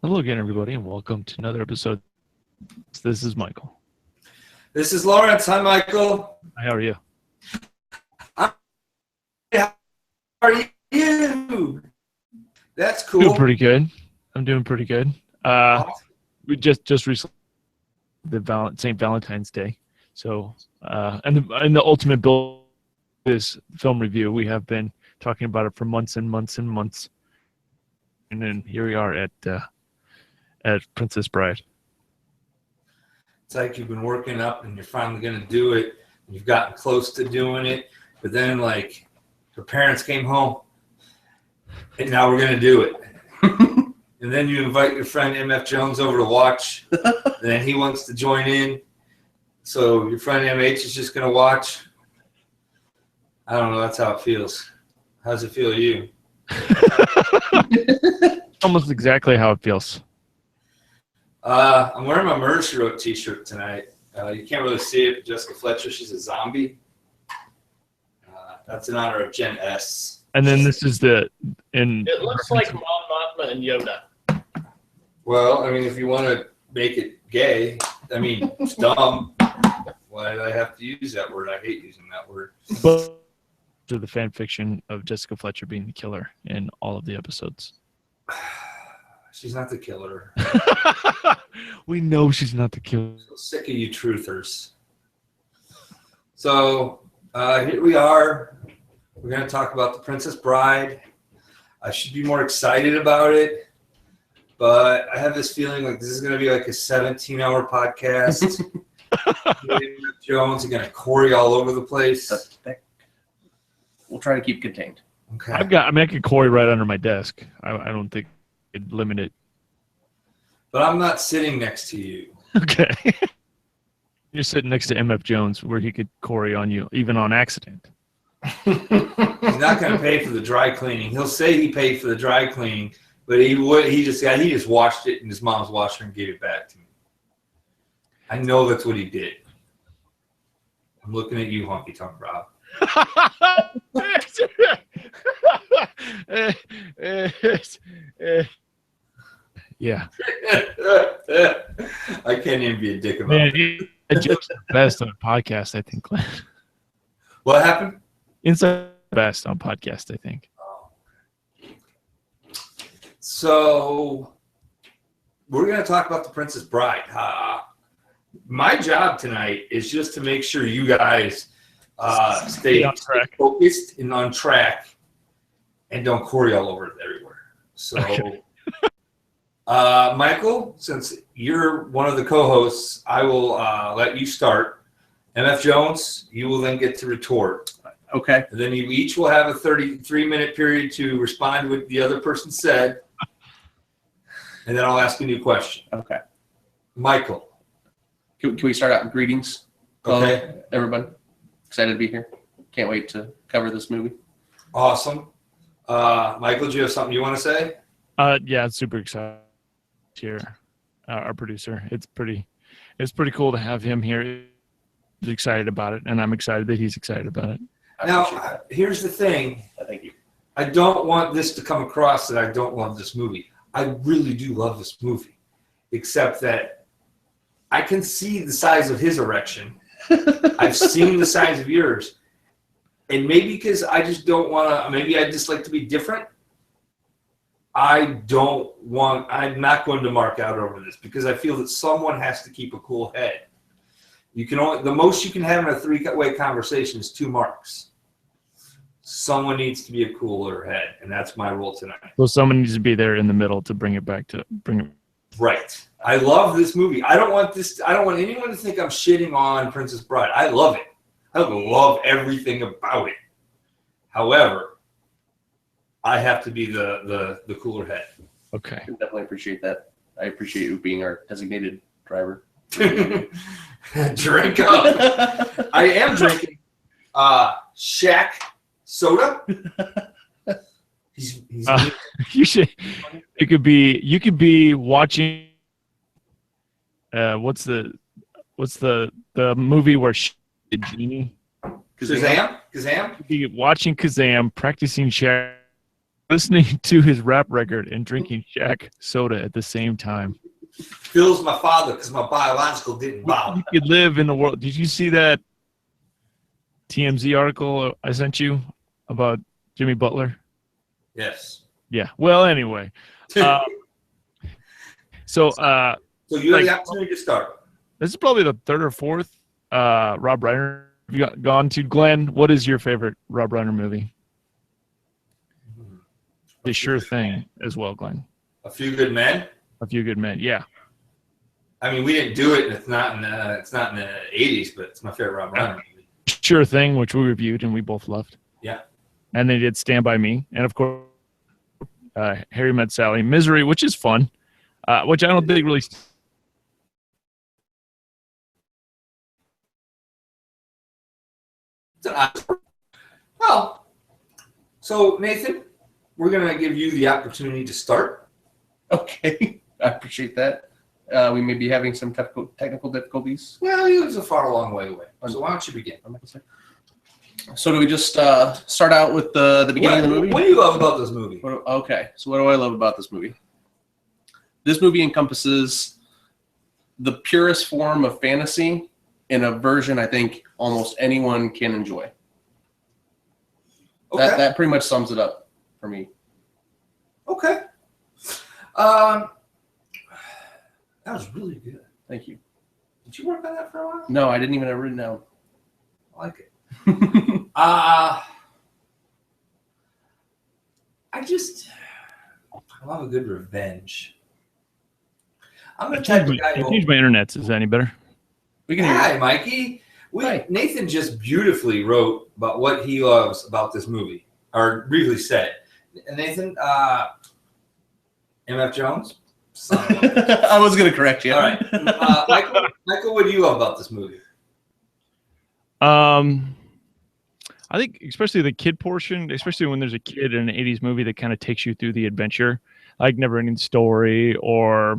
Hello again, everybody, and welcome to another episode. This is Michael. This is Lawrence. Hi, Michael. How are you? How are you? That's cool. Doing pretty good. I'm doing pretty good. We just recently St. Valentine's Day, so and the ultimate build this film review. We have been talking about it for months and months and months, and then here we are at Princess Bride. It's like you've been working up and you're finally going to do it. You've gotten close to doing it, but then like her parents came home and now we're going to do it. And then you invite your friend MF Jones over to watch, and then he wants to join in. So your friend MH is just going to watch. I don't know. That's how it feels. How does it feel to you? Almost exactly how it feels. I'm wearing my Murder She Wrote t-shirt tonight. You can't really see it, but Jessica Fletcher, she's a zombie. That's in honor of Gen S. And then this is It looks like Mom Mothma and Yoda. Well, I mean, if you want to make it gay, I mean, it's dumb. Why did I have to use that word? I hate using that word. But to the fan fiction of Jessica Fletcher being the killer in all of the episodes. She's not the killer. We know she's not the killer. I'm so sick of you truthers. So here we are. We're going to talk about The Princess Bride. I should be more excited about it, but I have this feeling like this is going to be like a 17-hour podcast. Jones are going to Corey all over the place. We'll try to keep contained. Okay. I got Corey right under my desk. I don't think it'd limit it. But I'm not sitting next to you. Okay. You're sitting next to MF Jones where he could Corey on you, even on accident. He's not going to pay for the dry cleaning. He'll say he paid for the dry cleaning, but he just washed it in his mom's washer and gave it back to me. I know that's what he did. I'm looking at you, Honky Tonk Rob. Yeah. I can't even be a dick about Man, it. it's just the best on a podcast, I think. What happened? Inside the best on podcast, I think. So we're going to talk about The Princess Bride. My job tonight is just to make sure you guys stay focused and on track and don't Corey all over it everywhere. So, okay. Michael, since you're one of the co-hosts, I will let you start. MF Jones, you will then get to retort. Okay. And then you each will have a 33-minute period to respond to what the other person said. And then I'll ask a new question. Okay. Michael. Can we start out with greetings? Okay. Everybody. Excited to be here. Can't wait to cover this movie. Awesome. Michael, do you have something you want to say? Yeah, it's super excited here. Our producer. It's pretty cool to have him here. He's excited about it, and I'm excited that he's excited about it. Now, here's the thing. Thank you. I don't want this to come across that I don't love this movie. I really do love this movie, except that I can see the size of his erection. I've seen the size of yours. And maybe because I just don't want to, maybe I just like to be different. I'm not going to mark out over this because I feel that someone has to keep a cool head. The most you can have in a three-way conversation is 2 marks. Someone needs to be a cooler head, and that's my role tonight. So someone needs to be there in the middle to bring it. Right. I love this movie. I don't want anyone to think I'm shitting on Princess Bride. I love it. I love everything about it. However, I have to be the cooler head. Okay. I definitely appreciate that. I appreciate you being our designated driver. Drink up. I am drinking Shaq soda. He's you could be watching what's the movie where the genie Kazam? You'd be watching Kazam, practicing Shaq listening to his rap record and drinking Shaq soda at the same time. Phil's my father because my biological didn't bow. You could live in the world. Did you see that TMZ article I sent you about Jimmy Butler? Yes. Yeah. Well, anyway. So So you have the opportunity to start. This is probably the third or fourth Rob Reiner you've gone to. Glenn, what is your favorite Rob Reiner movie? The Sure Thing as well, Glenn. A Few Good Men. A Few Good Men. Yeah. I mean, we didn't do it, and it's not in the '80s, but it's my favorite Rob Reiner movie. Sure Thing, which we reviewed and we both loved. Yeah. And they did Stand By Me, and of course, Harry Met Sally, Misery, which is fun, which I don't think really. Well, so Nathan, we're gonna give you the opportunity to start. Okay, I appreciate that. We may be having some technical difficulties. Well, you live a far long way away, so why don't you begin? So do we just start out with the beginning of the movie? What do you love about this movie? Okay, so what do I love about this movie? This movie encompasses the purest form of fantasy in a version I think almost anyone can enjoy. Okay. That pretty much sums it up for me. Okay. That was really good. Thank you. Did you work on that for a while? No, I didn't even have it written down. I like it. I love a good revenge. I'm the type of guy I changed my internet. Is that any better? We can hear Hi, you. Mikey. Hi. Nathan just beautifully wrote about what he loves about this movie, or briefly said. Nathan, MF Jones? I was going to correct you. All right. Michael, what do you love about this movie? I think especially the kid portion, especially when there's a kid in an 80s movie that kind of takes you through the adventure, like Never Ending Story or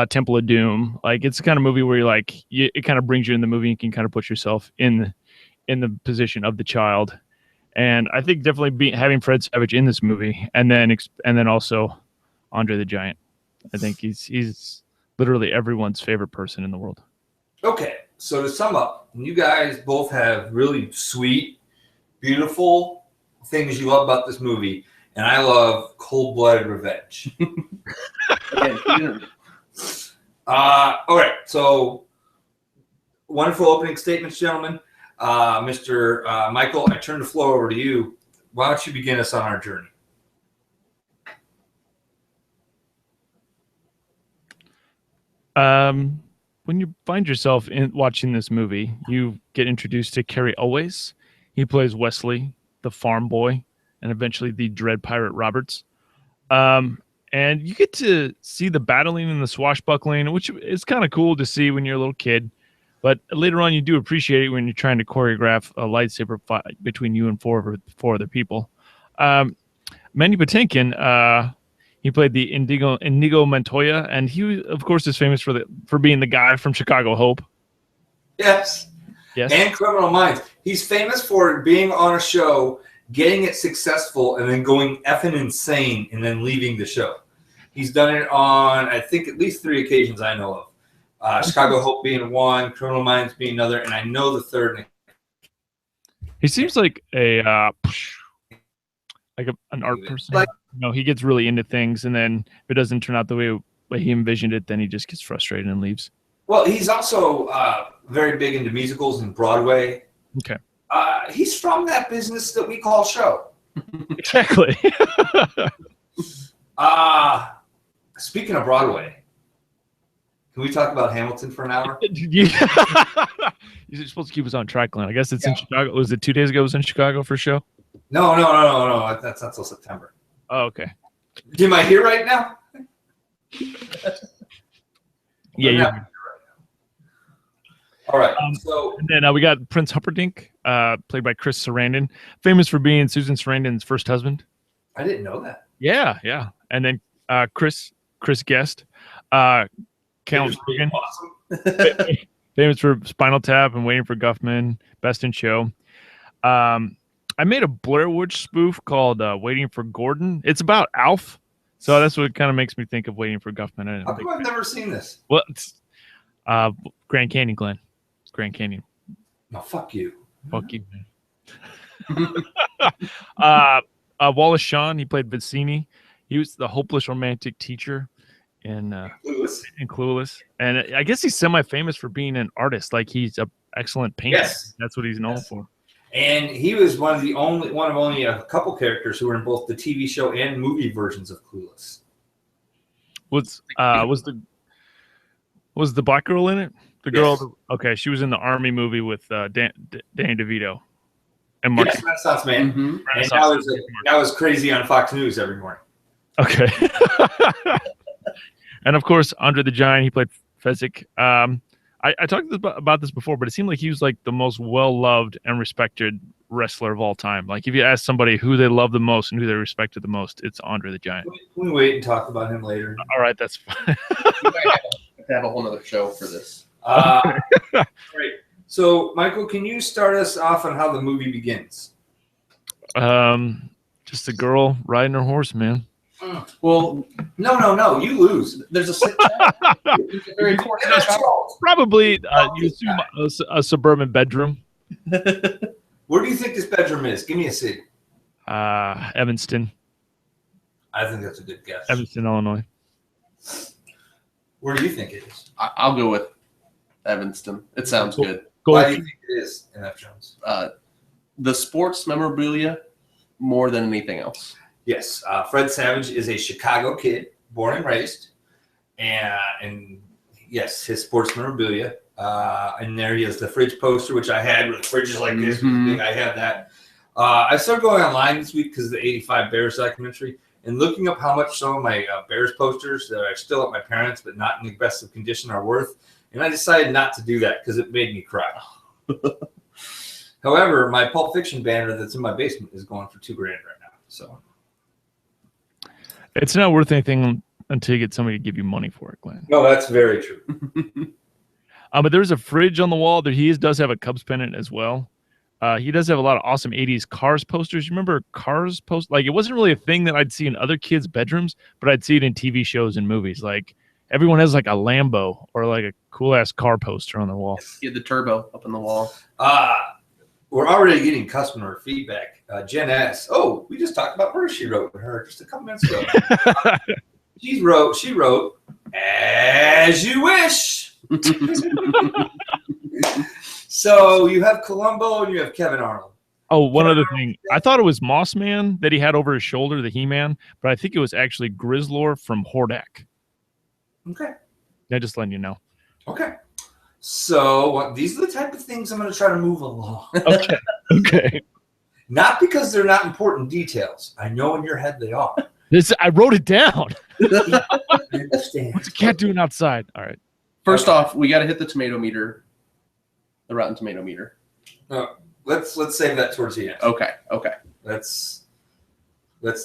Temple of Doom. Like it's the kind of movie where you're like, it kind of brings you in the movie and you can kind of put yourself in the position of the child. And I think definitely having Fred Savage in this movie, and then also Andre the Giant. I think he's literally everyone's favorite person in the world. Okay, so to sum up, you guys both have really sweet, beautiful things you love about this movie, and I love cold-blooded revenge. All right, so wonderful opening statements, gentlemen. Mr. Michael, I turn the floor over to you. Why don't you begin us on our journey? When you find yourself watching this movie, you get introduced to Cary Elwes. He plays Wesley, the farm boy, and eventually the Dread Pirate Roberts. And you get to see the battling and the swashbuckling, which is kind of cool to see when you're a little kid. But later on, you do appreciate it when you're trying to choreograph a lightsaber fight between you and four other people. Mandy Patinkin, he played the Inigo Montoya, and he, of course, is famous for being the guy from Chicago Hope. Yes. And Criminal Minds. He's famous for being on a show, getting it successful, and then going effing insane, and then leaving the show. He's done it on, I think, at least 3 occasions I know of. Chicago Hope being one, Criminal Minds being another, and I know the third. He seems like an art person. He gets really into things, and then if it doesn't turn out the way he envisioned it, then he just gets frustrated and leaves. Well, he's also very big into musicals and Broadway. Okay. He's from that business that we call show. Exactly. Speaking of Broadway, can we talk about Hamilton for an hour? You're supposed to keep us on track, Glenn. I guess it's in Chicago. Was it 2 days ago? It was in Chicago for a show? No. That's not till September. Oh, okay. Am I here right now? Yeah. All right. And then we got Prince Humperdinck, played by Chris Sarandon, famous for being Susan Sarandon's first husband. I didn't know that. Yeah. And then Chris Guest, Count Logan, awesome. famous for Spinal Tap and Waiting for Guffman, Best in Show. I made a Blair Witch spoof called Waiting for Gordon. It's about Alf. So that's what kind of makes me think of Waiting for Guffman. How come I've never seen this? Well, it's Grand Canyon, Glenn. It's Grand Canyon. No, fuck you. Fuck you, man. Wallace Shawn, he played Vicini. He was the hopeless romantic teacher in Clueless. And I guess he's semi-famous for being an artist. Like, he's an excellent painter. Yes. That's what he's known for. And he was one of only a couple characters who were in both the TV show and movie versions of Clueless. Was the black girl in it? The girl, Yes. Okay, she was in the Army movie with Danny DeVito and Mark. Yes, Renaissance Man. Mm-hmm. And now is crazy on Fox News every morning. Okay. And of course, Andre the Giant, he played Fezzik. I talked about this before, but it seemed like he was like the most well-loved and respected wrestler of all time. Like, if you ask somebody who they love the most and who they respected the most, it's Andre the Giant. Can we wait and talk about him later? All right, that's fine. We might have a whole other show for this. Great. So, Michael, can you start us off on how the movie begins? Just a girl riding her horse, man. Well, No. You lose. there's a very important Probably you assume a suburban bedroom. Where do you think this bedroom is? Give me a city. Evanston, I think that's a good guess. Evanston, Illinois. Where do you think it is? I'll go with Evanston. It sounds good. Why do you think it is in F. Jones? The sports memorabilia more than anything else. Yes. Fred Savage is a Chicago kid, born and raised. And yes, his sports memorabilia. And there he has the fridge poster, which I had with fridges like this. Mhm. I have that. I started going online this week because of the 85 Bears documentary and looking up how much some of my Bears posters that are still at my parents' but not in the best of condition are worth. And I decided not to do that because it made me cry. However, my Pulp Fiction banner that's in my basement is going for $2,000 right now. So It's not worth anything until you get somebody to give you money for it, Glenn. no, that's very true. But there's a fridge on the wall that he does have a Cubs pennant as well. He does have a lot of awesome 80s Cars posters. You remember Cars post? Like, it wasn't really a thing that I'd see in other kids' bedrooms, but I'd see it in TV shows and movies. Like, everyone has like a Lambo or like a cool ass car poster on the wall. He had the turbo up on the wall. We're already getting customer feedback. Jen S. Oh, we just talked about Murder, She Wrote with her just a couple minutes ago. She wrote, as you wish. So you have Columbo and you have Kevin Arnold. Oh, one other thing. I thought it was Moss Man that he had over his shoulder, the He-Man, but I think it was actually Grizzlor from Hordak. Okay. Yeah, just letting you know. Okay. So these are the type of things I'm going to try to move along. Okay. Okay. Not because they're not important details. I know in your head they are. I wrote it down. I understand. What's a cat doing outside? All right. First off, we got to hit the tomato meter, the Rotten Tomato meter. Let's save that towards the end. Okay. Let's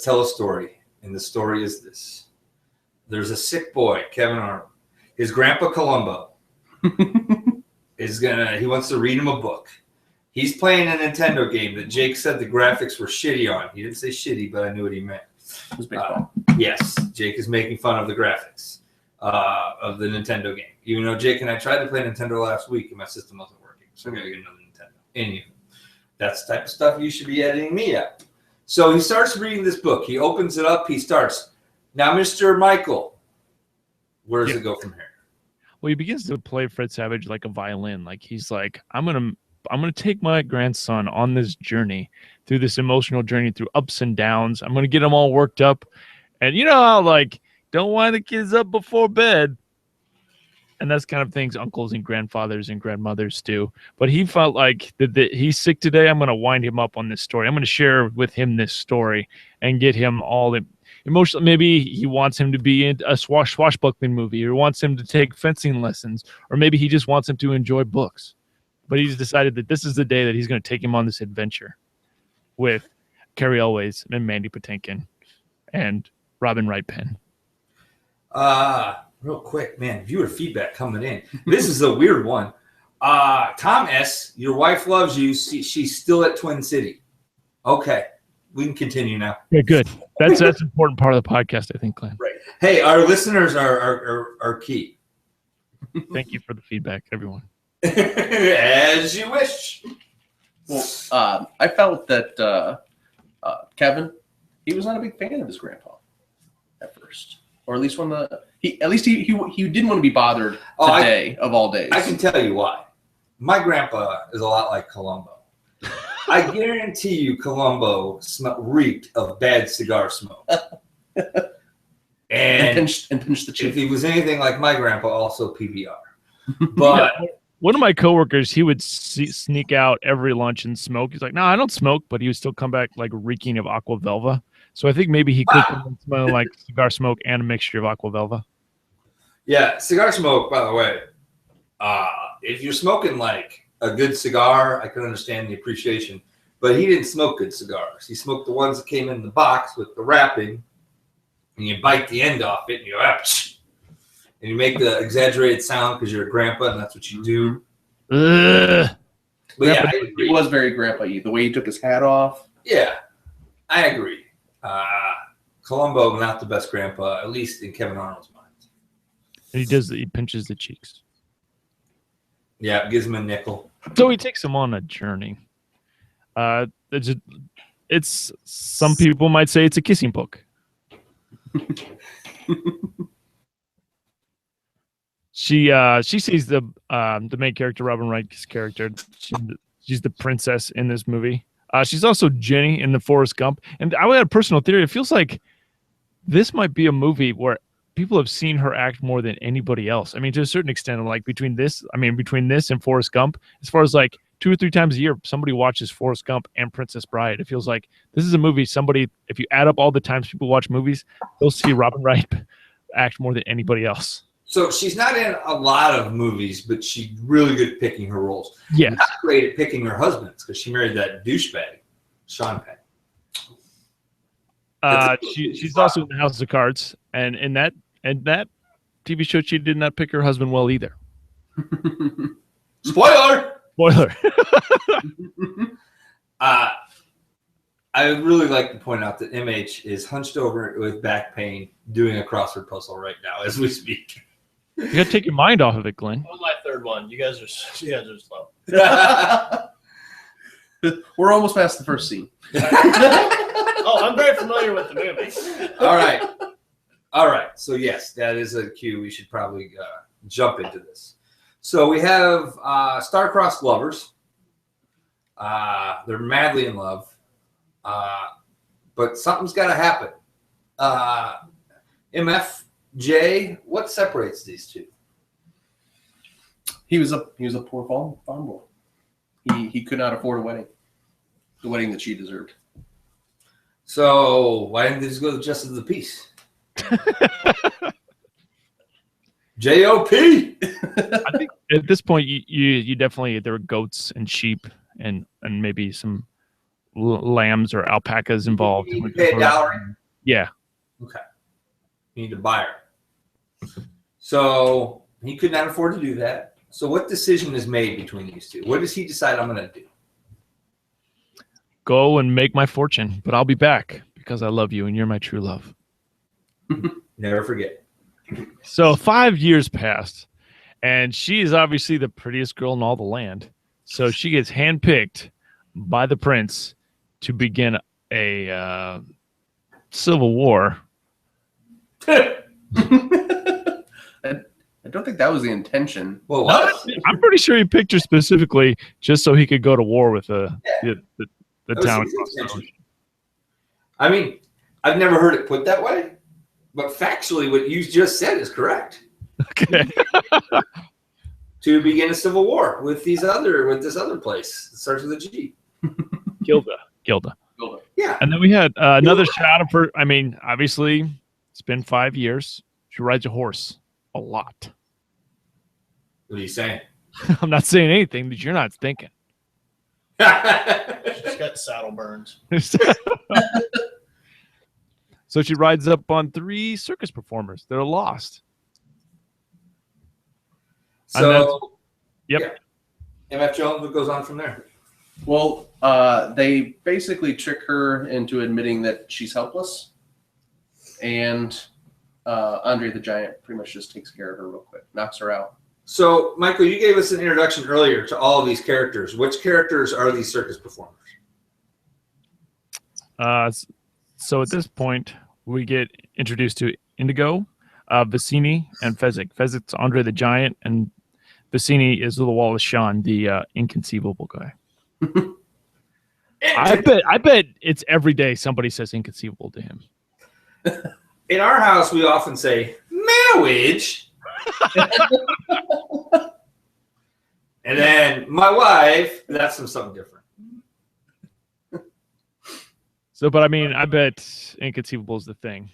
tell a story, and the story is this: there's a sick boy, Kevin Arnold. His grandpa Columbo he wants to read him a book. He's playing a Nintendo game that Jake said the graphics were shitty on. He didn't say shitty, but I knew what he meant. It was baseball. Yes, Jake is making fun of the graphics of the Nintendo game. Even though Jake and I tried to play Nintendo last week and my system wasn't working, so I gotta get another Nintendo. Anywho, that's the type of stuff you should be editing me up. So he starts reading this book. He opens it up. He starts, now, Mr. Michael, where does it go from here? Well, he begins to play Fred Savage like a violin. Like, he's like, I'm gonna take my grandson on this journey, through this emotional journey, through ups and downs. I'm gonna get him all worked up, and you know how, like, don't wind the kids up before bed, and that's kind of things uncles and grandfathers and grandmothers do. But he felt like that he's sick today. I'm gonna wind him up on this story. I'm gonna share with him this story and get him all emotional. Maybe he wants him to be in a swashbuckling movie, or wants him to take fencing lessons, or maybe he just wants him to enjoy books. But he's decided that this is the day that he's going to take him on this adventure with Carrie Elways and Mandy Patinkin and Robin Wright Penn. Real quick, man, viewer feedback coming in. This is a weird one. Tom S., your wife loves you. She's still at Twin City. Okay, we can continue now. Yeah, good. That's an important part of the podcast, I think, Glenn. Right. Hey, our listeners are key. Thank you for the feedback, everyone. As you wish. Well, I felt that Kevin, he was not a big fan of his grandpa at first, or at least he didn't want to be bothered today of all days. I can tell you why. My grandpa is a lot like Columbo. I guarantee you, Columbo reeked of bad cigar smoke. And pinched the chin. If he was anything like my grandpa, also PBR. But one of my coworkers, he would sneak out every lunch and smoke. He's like, "No, I don't smoke," but he would still come back like reeking of Aqua Velva. So I think maybe he could smell like cigar smoke and a mixture of Aqua Velva. Yeah, cigar smoke. By the way, if you're smoking like a good cigar, I can understand the appreciation. But he didn't smoke good cigars. He smoked the ones that came in the box with the wrapping, and you bite the end off it, and you and you make the exaggerated sound because you're a grandpa, and that's what you do. But yeah, it was very grandpa-y. The way he took his hat off. Yeah, I agree. Columbo, not the best grandpa, at least in Kevin Arnold's mind. And he pinches the cheeks. Yeah, gives him a nickel. So he takes him on a journey. It's some people might say it's a kissing book. She sees the main character, Robin Wright's character. She's the princess in this movie. She's also Jenny in the Forrest Gump. And I had a personal theory. It feels like this might be a movie where people have seen her act more than anybody else. I mean, to a certain extent, like between this and Forrest Gump, as far as like 2 or 3 times a year, somebody watches Forrest Gump and Princess Bride. It feels like this is a movie if you add up all the times people watch movies, they'll see Robin Wright act more than anybody else. So she's not in a lot of movies, but she's really good at picking her roles. Yeah. Not great at picking her husbands because she married that douchebag, Sean Penn. She's also in the House of Cards, and in that TV show, she did not pick her husband well either. Spoiler. I would really like to point out that MH is hunched over with back pain doing a crossword puzzle right now as we speak. You got to take your mind off of it, Glenn. On my third one, you guys are slow. We're almost past the first scene. Oh, I'm very familiar with the movie. All right. So yes, that is a cue. We should probably jump into this. So we have star-crossed lovers. They're madly in love, but something's got to happen. MFJ, what separates these two? He was a poor farm boy. He could not afford a wedding, the wedding that she deserved. So why didn't they just go to Justice of the Peace? J.O.P. I think at this point, you definitely, there were goats and sheep and maybe some lambs or alpacas involved. You need to pay a dowry? Yeah. Okay. You need to buy her. So he could not afford to do that. So what decision is made between these two? What does he decide I'm going to do? Go and make my fortune, but I'll be back because I love you and you're my true love. Never forget. So 5 years passed, and she is obviously the prettiest girl in all the land. So she gets handpicked by the prince to begin a civil war. I don't think that was the intention. Well, what? I'm pretty sure he picked her specifically just so he could go to war with the town. I mean, I've never heard it put that way, but factually, what you just said is correct. Okay. To begin a civil war with this other place. It starts with a G. Gilda. Yeah. And then we had another shot of her. I mean, obviously, it's been 5 years. She rides a horse a lot. What are you saying? I'm not saying anything that you're not thinking. She's got saddle burns. So she rides up on 3 circus performers. They're lost. So, yep. Yeah. MF Jones, what goes on from there? Well, they basically trick her into admitting that she's helpless, and Andre the Giant pretty much just takes care of her real quick, knocks her out. So, Michael, you gave us an introduction earlier to all of these characters. Which characters are these circus performers? So at this point, we get introduced to Indigo, Vicini, and Fezzik. Fezzik's Andre the Giant, and Vicini is Little Wallace Shawn, the inconceivable guy. I bet it's every day somebody says inconceivable to him. In our house, we often say marriage. And then my wife, that's something different. So, but I mean, I bet inconceivable is the thing.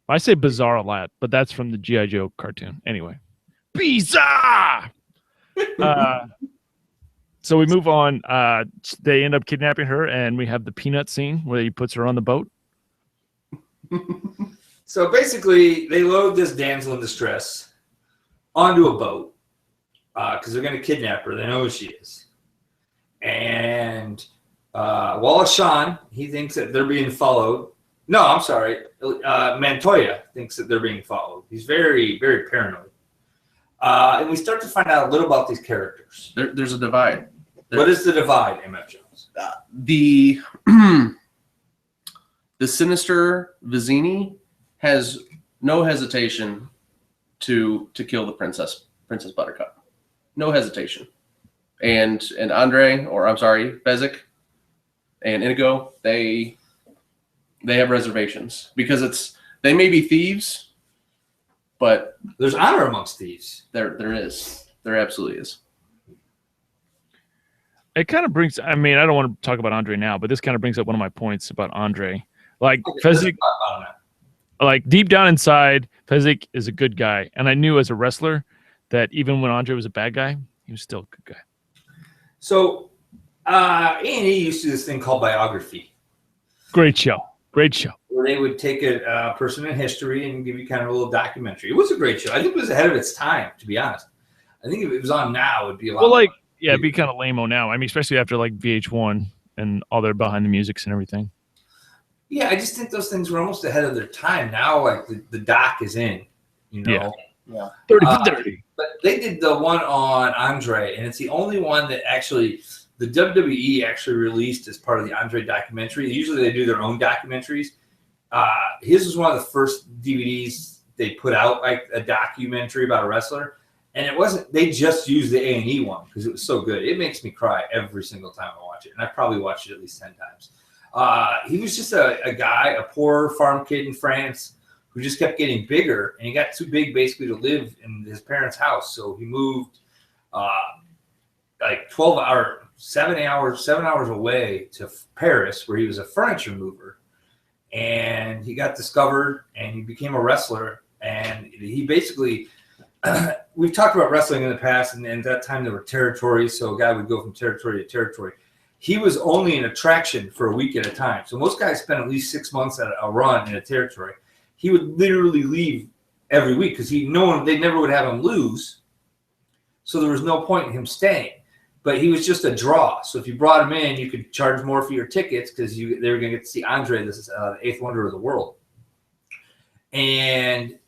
I say bizarre a lot, but that's from the G.I. Joe cartoon. Anyway. Bizarre! So we move on. They end up kidnapping her, and we have the peanut scene where he puts her on the boat. So basically, they load this damsel in distress onto a boat because they're going to kidnap her. They know who she is. And Wallace Shawn, he thinks that they're being followed. No, I'm sorry. Montoya thinks that they're being followed. He's very, very paranoid. And we start to find out a little about these characters. There's a divide. What is the divide, M.F. Jones? The sinister Vicini has no hesitation to kill the Princess Buttercup. No hesitation. And Andre, or I'm sorry, Fezzik and Inigo, they have reservations because they may be thieves, but there's honor amongst thieves. There absolutely is. It kind of brings, I mean, I don't want to talk about Andre now, but this kind of brings up one of my points about Andre. Like Fezzik, like deep down inside, Fezzik is a good guy. And I knew as a wrestler that even when Andre was a bad guy, he was still a good guy. So A&E used to do this thing called biography. Great show. Great show. Where they would take a person in history and give you kind of a little documentary. It was a great show. I think it was ahead of its time, to be honest. I think if it was on now, it would be a lot well, like, more. Yeah, it'd be kind of lame-o now. I mean, especially after like VH1 and all their behind the musics and everything. Yeah, I just think those things were almost ahead of their time. Now, like the doc is in, you know. Yeah. 30 for 30. But they did the one on Andre, and it's the only one that actually the WWE actually released as part of the Andre documentary. Usually they do their own documentaries. His was one of the first DVDs they put out, like a documentary about a wrestler. And it wasn't, they just used the A&E one because it was so good. It makes me cry every single time I watch it. And I've probably watched it at least 10 times. He was just a guy, a poor farm kid in France who just kept getting bigger. And he got too big basically to live in his parents' house. So he moved like 7 hours away to Paris where he was a furniture mover. And he got discovered and he became a wrestler. And he basically... we've talked about wrestling in the past, and at that time there were territories, so a guy would go from territory to territory. He was only an attraction for a week at a time. So most guys spent at least 6 months at a run in a territory. He would literally leave every week because they never would have him lose. So there was no point in him staying. But he was just a draw. So if you brought him in, you could charge more for your tickets because they were going to get to see Andre, this is the eighth wonder of the world. And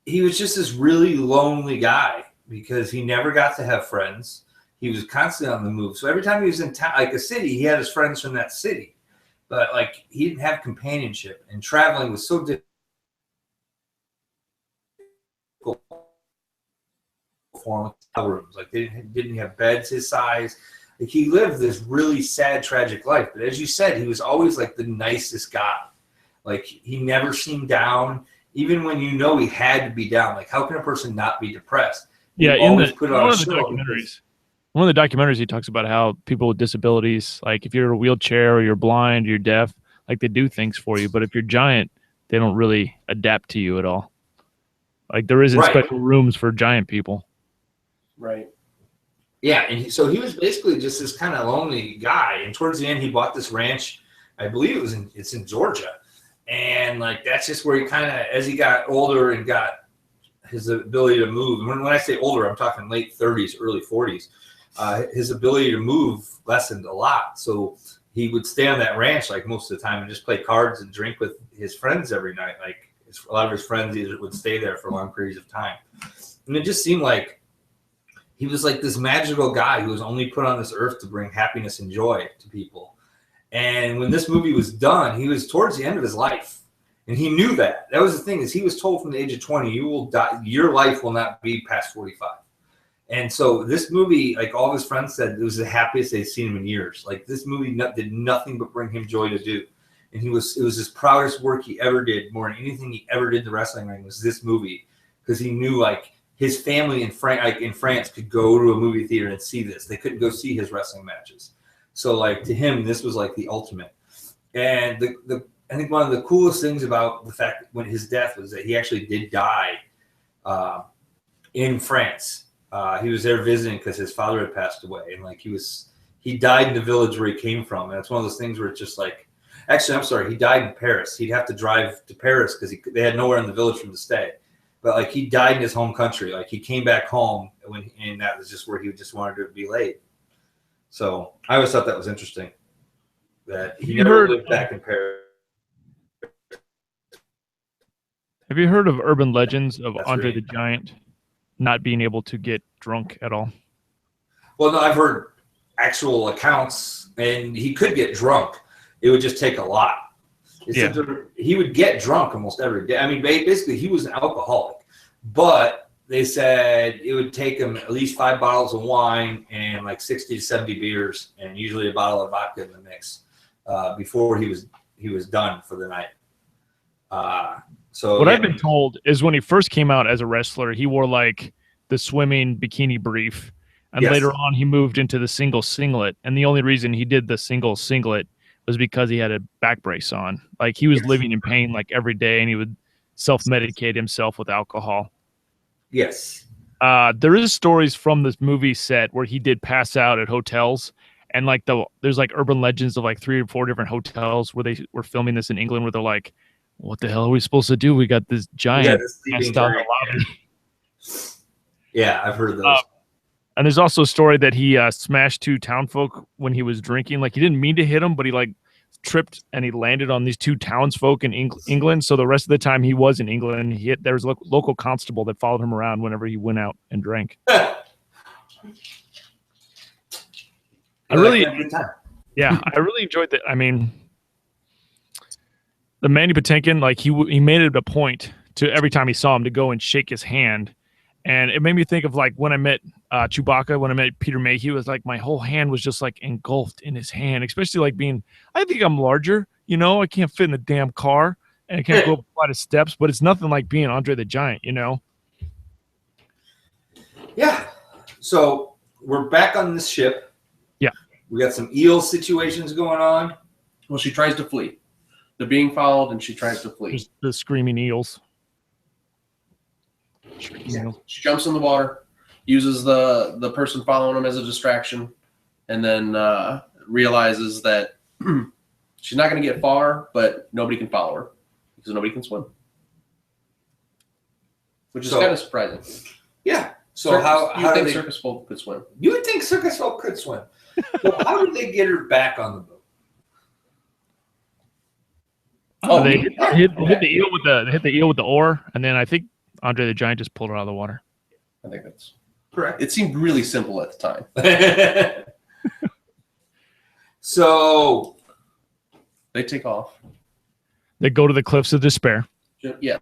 he was just this really lonely guy because he never got to have friends. He was constantly on the move. So every time he was in town, like a city, he had his friends from that city. But like he didn't have companionship, and traveling was so difficult for him. Rooms. Like they didn't have beds his size. Like he lived this really sad, tragic life. But as you said, he was always like the nicest guy. Like he never seemed down. Even when you know he had to be down, like how can a person not be depressed? Yeah, one of the documentaries, he talks about how people with disabilities, like if you're in a wheelchair or you're blind, or you're deaf, like they do things for you. But if you're giant, they don't really adapt to you at all. Like there isn't special rooms for giant people. Right. Yeah, and so he was basically just this kind of lonely guy. And towards the end, he bought this ranch. I believe it's in Georgia. And like that's just where he kind of, as he got older and got his ability to move. When I say older, I'm talking late 30s, early 40s. his ability to move lessened a lot. So he would stay on that ranch like most of the time and just play cards and drink with his friends every night. Like a lot of his friends would stay there for long periods of time. And it just seemed like he was like this magical guy who was only put on this earth to bring happiness and joy to people. And when this movie was done, he was towards the end of his life. And he knew that. That was the thing, is he was told from the age of 20, you will die, your life will not be past 45. And so this movie, like all of his friends said, it was the happiest they'd seen him in years. Like this movie did nothing but bring him joy to do. And it was his proudest work he ever did, more than anything he ever did in the wrestling ring, was this movie. Because he knew like his family in France could go to a movie theater and see this. They couldn't go see his wrestling matches. So like to him, this was like the ultimate. And I think one of the coolest things about the fact that when his death was that he actually did die in France. He was there visiting because his father had passed away, and like he died in the village where he came from. And it's one of those things where it's just like, actually, I'm sorry, he died in Paris. He'd have to drive to Paris because they had nowhere in the village for him to stay. But like he died in his home country. Like he came back home and that was just where he just wanted to be laid. So I always thought that was interesting that he never lived back in Paris. Have you heard of urban legends of That's Andre really the Giant not being able to get drunk at all? Well, no, I've heard actual accounts, and he could get drunk. It would just take a lot. He would get drunk almost every day. I mean, basically, he was an alcoholic, but they said it would take him at least 5 bottles of wine and like 60 to 70 beers, and usually a bottle of vodka in the mix before he was done for the night. So I've been told is when he first came out as a wrestler, he wore like the swimming bikini brief, and later on he moved into the single singlet. And the only reason he did the single singlet was because he had a back brace on. Like he was living in pain like every day, and he would self-medicate himself with alcohol. Yes. There is stories from this movie set where he did pass out at hotels, and like there's like urban legends of like 3 or 4 different hotels where they were filming this in England where they're like, what the hell are we supposed to do? We got this giant passed out in the lobby. Yeah, I've heard those. And there's also a story that he smashed 2 townfolk when he was drinking. Like he didn't mean to hit them, but he like tripped and he landed on these 2 townsfolk in England. So the rest of the time he was in England, there was a local constable that followed him around whenever he went out and drank. I really enjoyed that. I mean, the Mandy Patinkin, like he made it a point to every time he saw him to go and shake his hand. And it made me think of like when I met Chewbacca, when I met Peter Mayhew, it was like my whole hand was just like engulfed in his hand, especially like I think I'm larger, you know, I can't fit in the damn car and I can't go up a flight of steps, but it's nothing like being Andre the Giant, you know? Yeah. So we're back on this ship. Yeah. We got some eel situations going on. Well, she tries to flee. They're being followed, and she tries to flee. There's the screaming eels. Yeah. She jumps in the water, uses the person following him as a distraction, and then realizes that she's not going to get far, but nobody can follow her because nobody can swim, which is kind of surprising. Yeah. So how you think circus folk could swim? You would think circus folk could swim. So how did they get her back on the boat? They hit the eel with the oar, and then I think Andre the Giant just pulled her out of the water. I think that's correct. It seemed really simple at the time. So they take off. They go to the cliffs of despair. Yeah.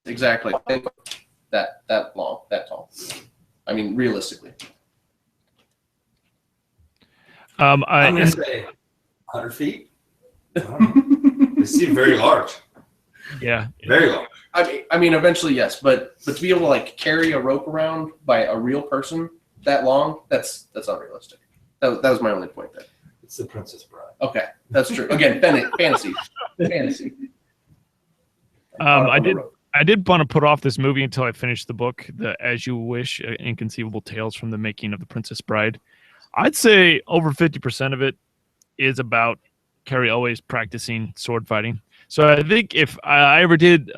Exactly. That long, that tall. I mean, realistically. I'm going to say 100 feet. They seem very large. Yeah. Very large. I mean, eventually, yes, but to be able to like carry a rope around by a real person that long, that's unrealistic. That was my only point there. It's the Princess Bride. Okay, that's true. Again, fantasy. I did want to put off this movie until I finished the book, the As You Wish, Inconceivable Tales from the Making of the Princess Bride. I'd say over 50% of it is about Carrie Elway's practicing sword fighting. So I think if I ever did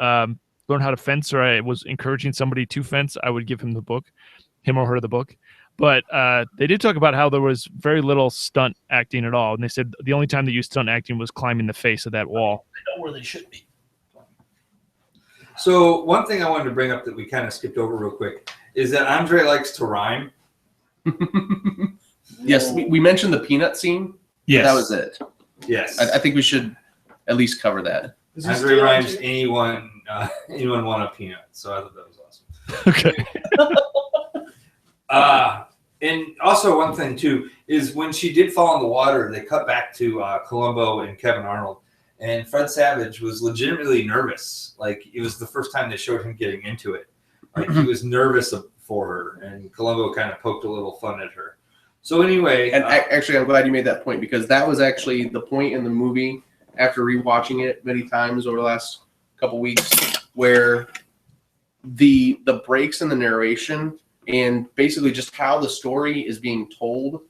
learn how to fence, or I was encouraging somebody to fence, I would give him or her the book. But they did talk about how there was very little stunt acting at all, and they said the only time they used stunt acting was climbing the face of that wall. They know where they should be. So one thing I wanted to bring up that we kind of skipped over real quick is that Andre likes to rhyme. Yes, we mentioned the peanut scene. Yes, that was it. Yes. I think we should at least cover that. Andre rhymes anyone want a peanut. So I thought that was awesome. Okay. And also one thing too is when she did fall in the water, they cut back to Columbo and Kevin Arnold, and Fred Savage was legitimately nervous. Like it was the first time they showed him getting into it. Like he was nervous for her, and Columbo kind of poked a little fun at her. So anyway, And actually, I'm glad you made that point, because that was actually the point in the movie, after rewatching it many times over the last couple weeks, where the breaks in the narration and basically just how the story is being told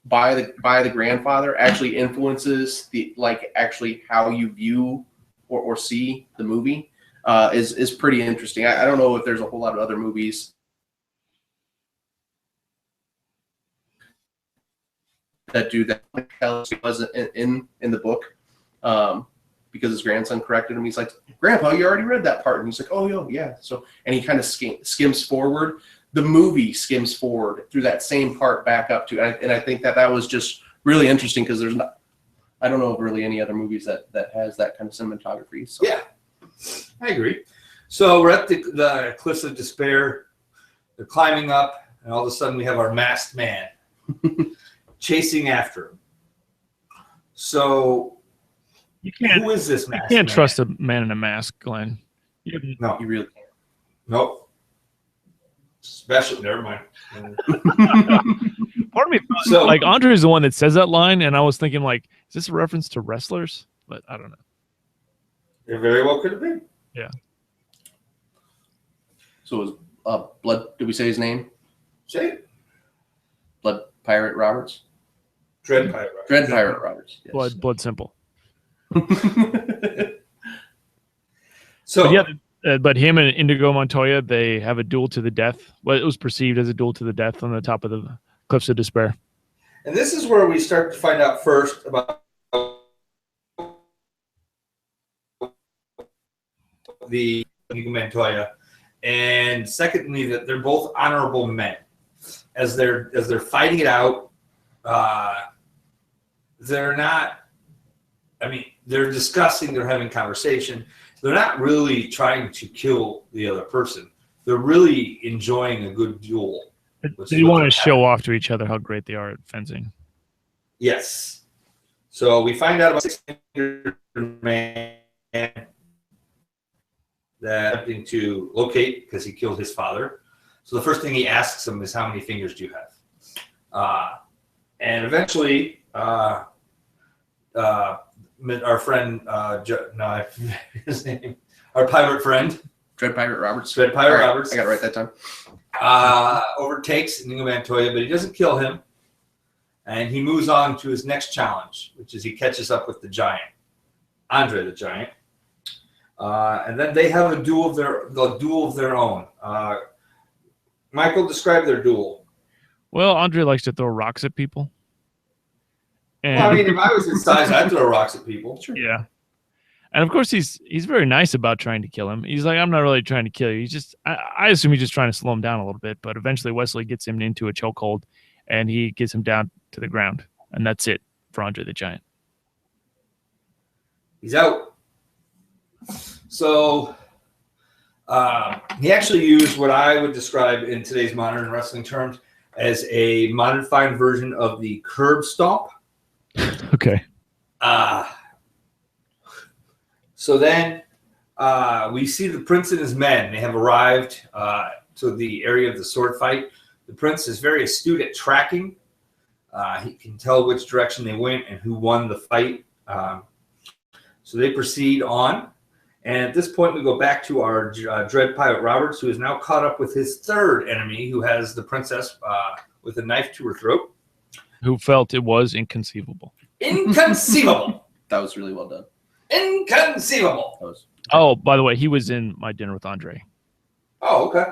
by the grandfather actually influences actually how you view or see the movie is pretty interesting. I don't know if there's a whole lot of other movies that do that. He wasn't in the book because his grandson corrected him. He's like, "Grandpa, you already read that part," and he's like, "Oh yeah." So, and he kind of skims forward. The movie skims forward through that same part back up to, and I think that was just really interesting, because I don't know of really any other movies that has that kind of cinematography. So. Yeah, I agree. So we're at the Cliffs of Despair. They're climbing up, and all of a sudden we have our masked man chasing after him. So who is this masked man? You can't trust a man in a mask, Glenn. No, You really can't. Nope. Especially, never mind. Part of me, So, like Andre is the one that says that line, and I was thinking, like, is this a reference to wrestlers? But I don't know. it very well could have been. Yeah. So it was Blood. Did we say his name? Say it. Blood Pirate Roberts. Dread Pirate. Dread Pirate Roberts. Yes. Blood simple. So But yeah, but him and Indigo Montoya, they have a duel to the death. Well, it was perceived as a duel to the death on the top of the Cliffs of Despair. and this is where we start to find out first about the Inigo Montoya, and secondly that they're both honorable men. As they're fighting it out, they're not. I mean, they're discussing. They're having conversation. They're not really trying to kill the other person. They're really enjoying a good duel. They want to show off to each other how great they are at fencing. Yes. So we find out about 600 man that attempting to locate because he killed his father. So the first thing he asks him is, "How many fingers do you have?" And eventually, our friend, his name, our pirate friend, Dread Pirate Roberts. Dread Pirate All right, Roberts. I got it right that time. Overtakes Inigo Montoya, but he doesn't kill him. And he moves on to his next challenge, which is he catches up with the giant, Andre the Giant. And then they have a duel of their own. Michael, describe their duel. Well, Andre likes to throw rocks at people. And, Well, I mean, if I was his size, I'd throw rocks at people. Sure. yeah. And of course, he's very nice about trying to kill him. He's like, "I'm not really trying to kill you. He's just, I assume he's just trying to slow him down a little bit." But eventually, Wesley gets him into a chokehold, and he gets him down to the ground, and that's it for Andre the Giant. He's out. So he actually used what I would describe in today's modern wrestling terms as a modified version of the curb stomp. Okay. So then we see the prince and his men. They have arrived to the area of the sword fight. The prince is very astute at tracking. He can tell which direction they went and who won the fight. So they proceed on. And at this point, we go back to our Dread Pirate Roberts, who is now caught up with his third enemy, who has the princess with a knife to her throat. Who felt it was inconceivable. Inconceivable. That was really well done. Inconceivable. Oh, by the way, he was in My Dinner with Andre. Oh, okay.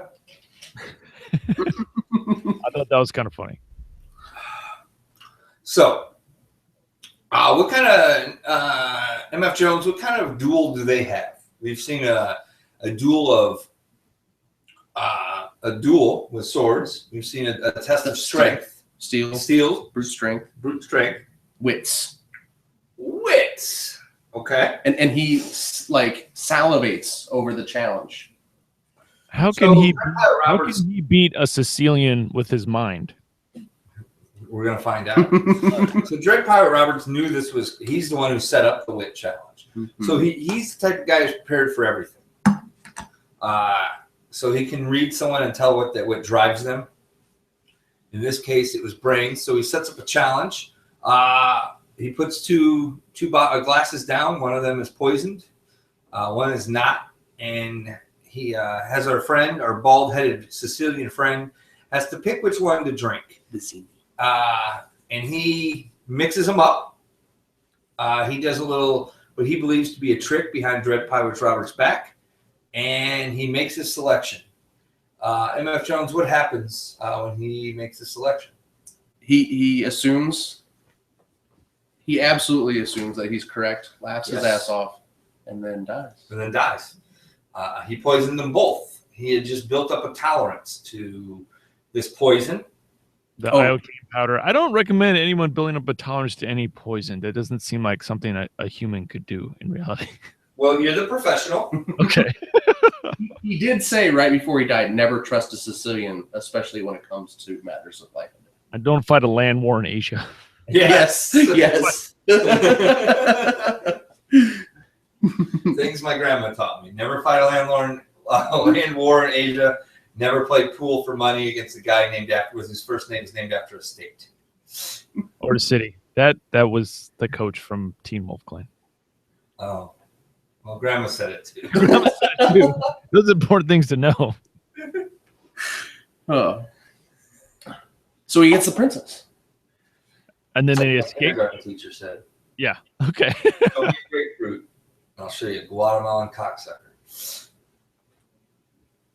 I thought that was kind of funny. So, what kind of MF Jones? What kind of duel do they have? We've seen a duel with swords. We've seen a test of strength, steel, brute strength, wits. Okay, and he like salivates over the challenge. How can he beat a Sicilian with his mind? We're gonna find out. So Dread Pirate Roberts knew this was. He's the one who set up the wit challenge. Mm-hmm. So he's the type of guy who's prepared for everything. So he can read someone and tell what drives them. In this case, it was brains. So he sets up a challenge. He puts two glasses down. One of them is poisoned. One is not. And he has our bald-headed Sicilian friend, has to pick which one to drink. And he mixes them up. He does a little, what he believes to be a trick behind Dread Pirate Roberts' back. And he makes his selection. MF Jones, what happens when he makes his selection? He assumes. He absolutely assumes that he's correct, laughs his ass off, and then dies. He poisoned them both. He had just built up a tolerance to this poison. The iocane powder. I don't recommend anyone building up a tolerance to any poison. That doesn't seem like something a human could do in reality. Well, you're the professional. Okay. He did say right before he died, never trust a Sicilian, especially when it comes to matters of life. And don't fight a land war in Asia. Yes. Things my grandma taught me. Never fight a land war in Asia. Never play pool for money against a guy whose first name is named after a state. Or a city. That was the coach from Teen Wolf Clan. Oh. Well, grandma said it too. Those are important things to know. Oh. So he gets the princess. And then they escape. Kindergarten teacher said. Yeah. Okay. Show me grapefruit. I'll show you a Guatemalan cocksucker.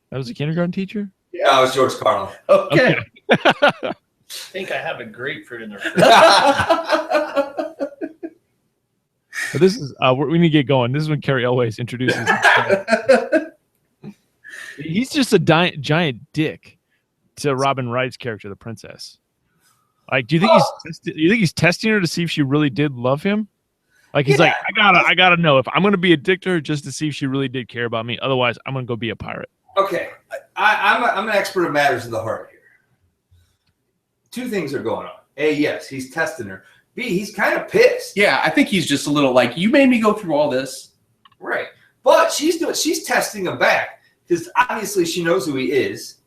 That was a kindergarten teacher? Yeah, it was George Carlin. Okay. I think I have a grapefruit in there. But this is we need to get going. This is when Carrie Elways introduces. He's just a giant dick to Robin Wright's character, the princess. Like, do you think he's testing her to see if she really did love him? Like, he's like, I gotta know if I'm gonna be a dick to her just to see if she really did care about me. Otherwise, I'm gonna go be a pirate. Okay, I'm an expert of matters of the heart here. Two things are going on. A, yes, he's testing her. B, he's kind of pissed. Yeah, I think he's just a little like, you made me go through all this. Right. But she's testing him back because obviously she knows who he is.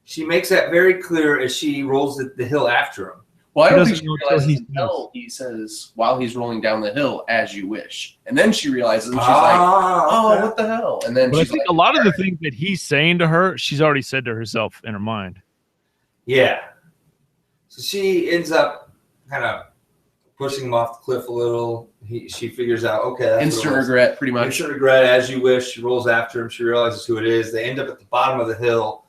She makes that very clear as she rolls the hill after him. Well, I don't think she realizes until he says, while he's rolling down the hill, as you wish. And then she realizes, and she's like, oh, what the hell? And then I think a lot of the things that he's saying to her, she's already said to herself in her mind. Yeah. So she ends up kind of pushing him off the cliff a little. She figures out, okay. That's instant regret, pretty much. Instant regret, as you wish. She rolls after him. She realizes who it is. They end up at the bottom of the hill.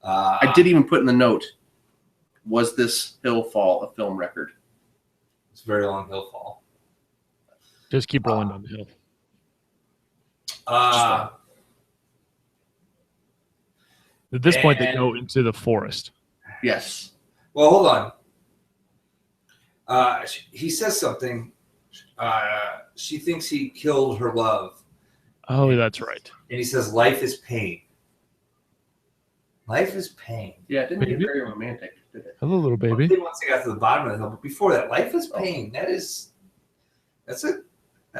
I did even put in the note, was this hill fall a film record? It's a very long hill fall. Just keep rolling down the hill. At this point, they go into the forest. Yes. Well, hold on. He says something. She thinks he killed her love. Oh, that's right. And he says, life is pain. Life is pain. Yeah, it didn't get very romantic, did it? Hello, little baby. Once they got to the bottom of the hill, but before that, life is pain. That's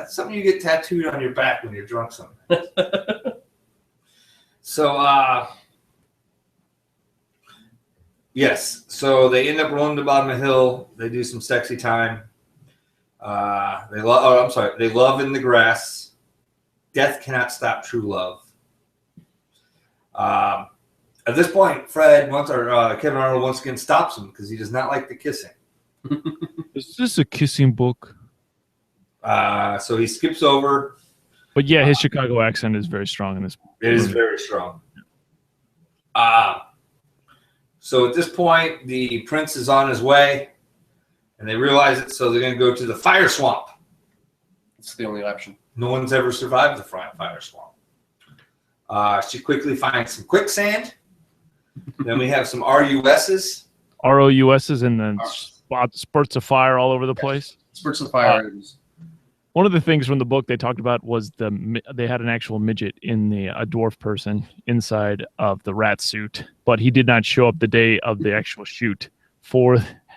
something you get tattooed on your back when you're drunk somewhere. So, yes. So they end up rolling to the bottom of the hill. They do some sexy time. They love in the grass. Death cannot stop true love. At this point, Kevin Arnold once again stops him because he does not like the kissing. Is this a kissing book? So he skips over But yeah, his Chicago accent is very strong in this. It is very strong. So at this point, the prince is on his way, and they realize it, so they're going to go to the fire swamp. It's the only option. No one's ever survived the fire swamp. She quickly finds some quicksand. Then we have some RUSs. ROUSs and then spurts of fire all over the place. Spurts of fire. One of the things from the book they talked about was they had an actual midget in a dwarf person inside of the rat suit, but he did not show up the day of the actual shoot.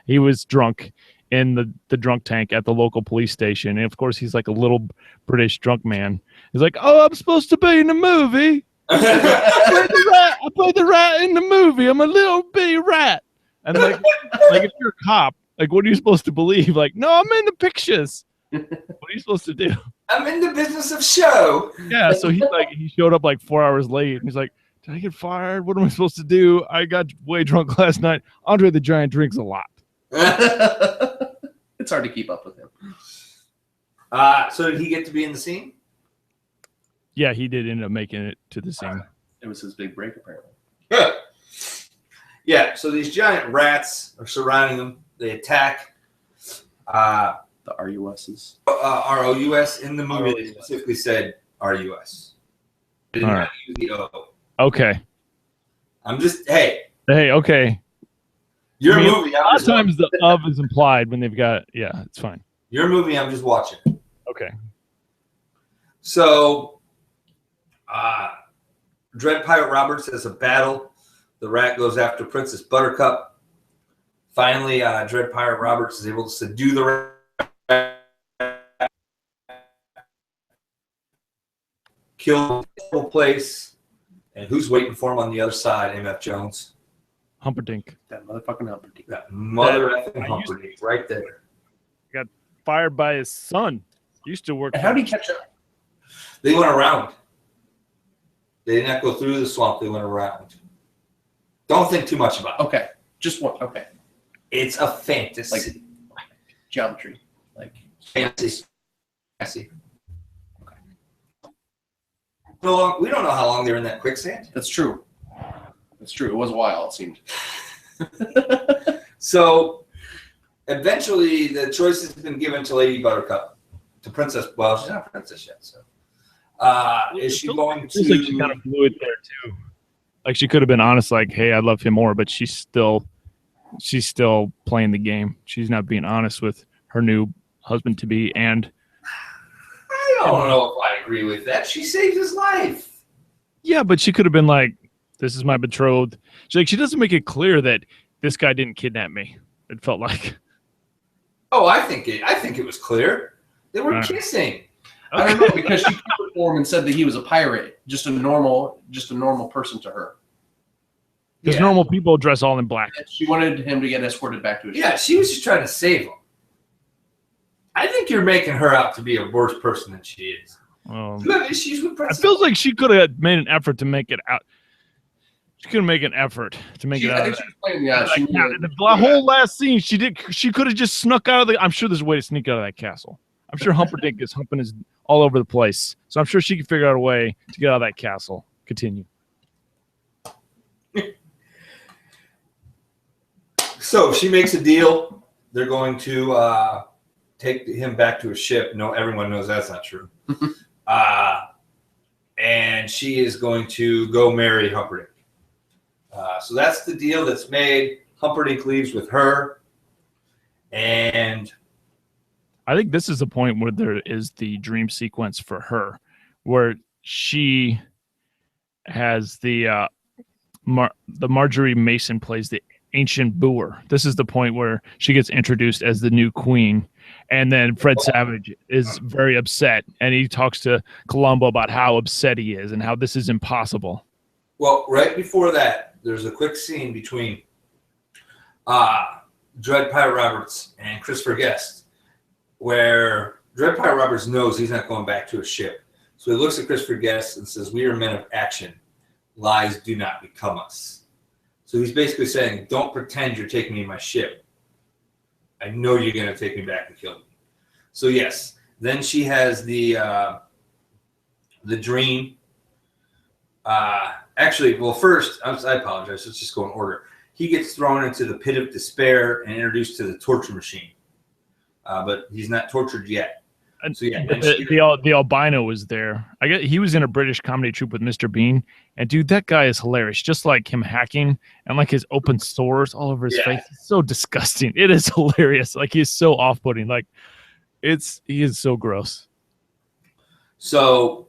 He was drunk in the drunk tank at the local police station, and of course he's like a little British drunk man. He's like, "Oh, I'm supposed to be in the movie. I played the rat in the movie. I'm a little bitty rat." And like if you're a cop, like what are you supposed to believe? Like, no, I'm in the pictures. What are you supposed to do? I'm in the business of show. Yeah, so he showed up like 4 hours late. And he's like, "Did I get fired? What am I supposed to do? I got way drunk last night." Andre the Giant drinks a lot. It's hard to keep up with him. So did he get to be in the scene? Yeah, he did end up making it to the scene. It was his big break, apparently. Yeah, so these giant rats are surrounding them. They attack. The RUSs. ROUS in the movie, they specifically said RUS. They did not use the O. Okay. I'm just, hey, okay. Your movie. A lot of times the of is implied when they've got, yeah, it's fine. Your movie, I'm just watching. Okay. So, Dread Pirate Roberts has a battle. The rat goes after Princess Buttercup. Finally, Dread Pirate Roberts is able to subdue the rat. Kill the whole place. And who's waiting for him on the other side? MF Jones. Humperdinck. That motherfucking Humperdinck. That mother effing Humperdinck right there. Got fired by his son. Used to work. And how did he catch up? They went around. They did not go through the swamp. They went around. Don't think too much about it. Okay. Just one. Okay. It's a fantasy. Like geometry. Like fantasy. Okay. We don't know how long they're in that quicksand. That's true. That's true. It was a while, it seemed. So eventually the choice has been given to Lady Buttercup. To Princess. Well, she's not princess yet, so. Is she going to? Like she kind of blew it there too. Like she could have been honest, like, "Hey, I love him more," but she's still playing the game. She's not being honest with her new husband to be. And I don't know if I agree with that. She saved his life. Yeah, but she could have been like, "This is my betrothed." She doesn't make it clear that this guy didn't kidnap me. It felt like. Oh, I think it was clear. They were kissing. I don't know, because she covered for him and said that he was a pirate, just a normal person to her. Because normal people dress all in black. She wanted him to get escorted back to his ship. She was just trying to save him. I think you're making her out to be a worse person than she is. It feels like she could have made an effort to make it out. She couldn't make an effort to make it out. The whole last scene, she could have just snuck out of the. I'm sure there's a way to sneak out of that castle. I'm sure Humperdinck is humping his all over the place. So I'm sure she could figure out a way to get out of that castle. Continue. So she makes a deal. They're going to take him back to his ship. No, everyone knows that's not true. And she is going to go marry Humperdinck. So that's the deal that's made. Humperdinck leaves with her. And I think this is the point where there is the dream sequence for her, where she has the Marjorie Mason plays the ancient Boer. This is the point where she gets introduced as the new queen, and then Fred Savage is very upset, and he talks to Columbo about how upset he is and how this is impossible. Well, right before that, there's a quick scene between Dread Pirate Roberts and Christopher Guest, where Dread Pirate Roberts knows he's not going back to his ship. So he looks at Christopher Guest and says, "We are men of action. Lies do not become us." So he's basically saying, don't pretend you're taking me in my ship. I know you're going to take me back and kill me. So yes, then she has the the dream. Actually, well, first, I apologize. Let's just go in order. He gets thrown into the pit of despair and introduced to the torture machine. But he's not tortured yet. So yeah, the albino was there. I guess he was in a British comedy troupe with Mr. Bean, and dude, that guy is hilarious. Just like him hacking and like his open sores all over his face. It's so disgusting. It is hilarious. Like he's so off-putting. Like he is so gross. So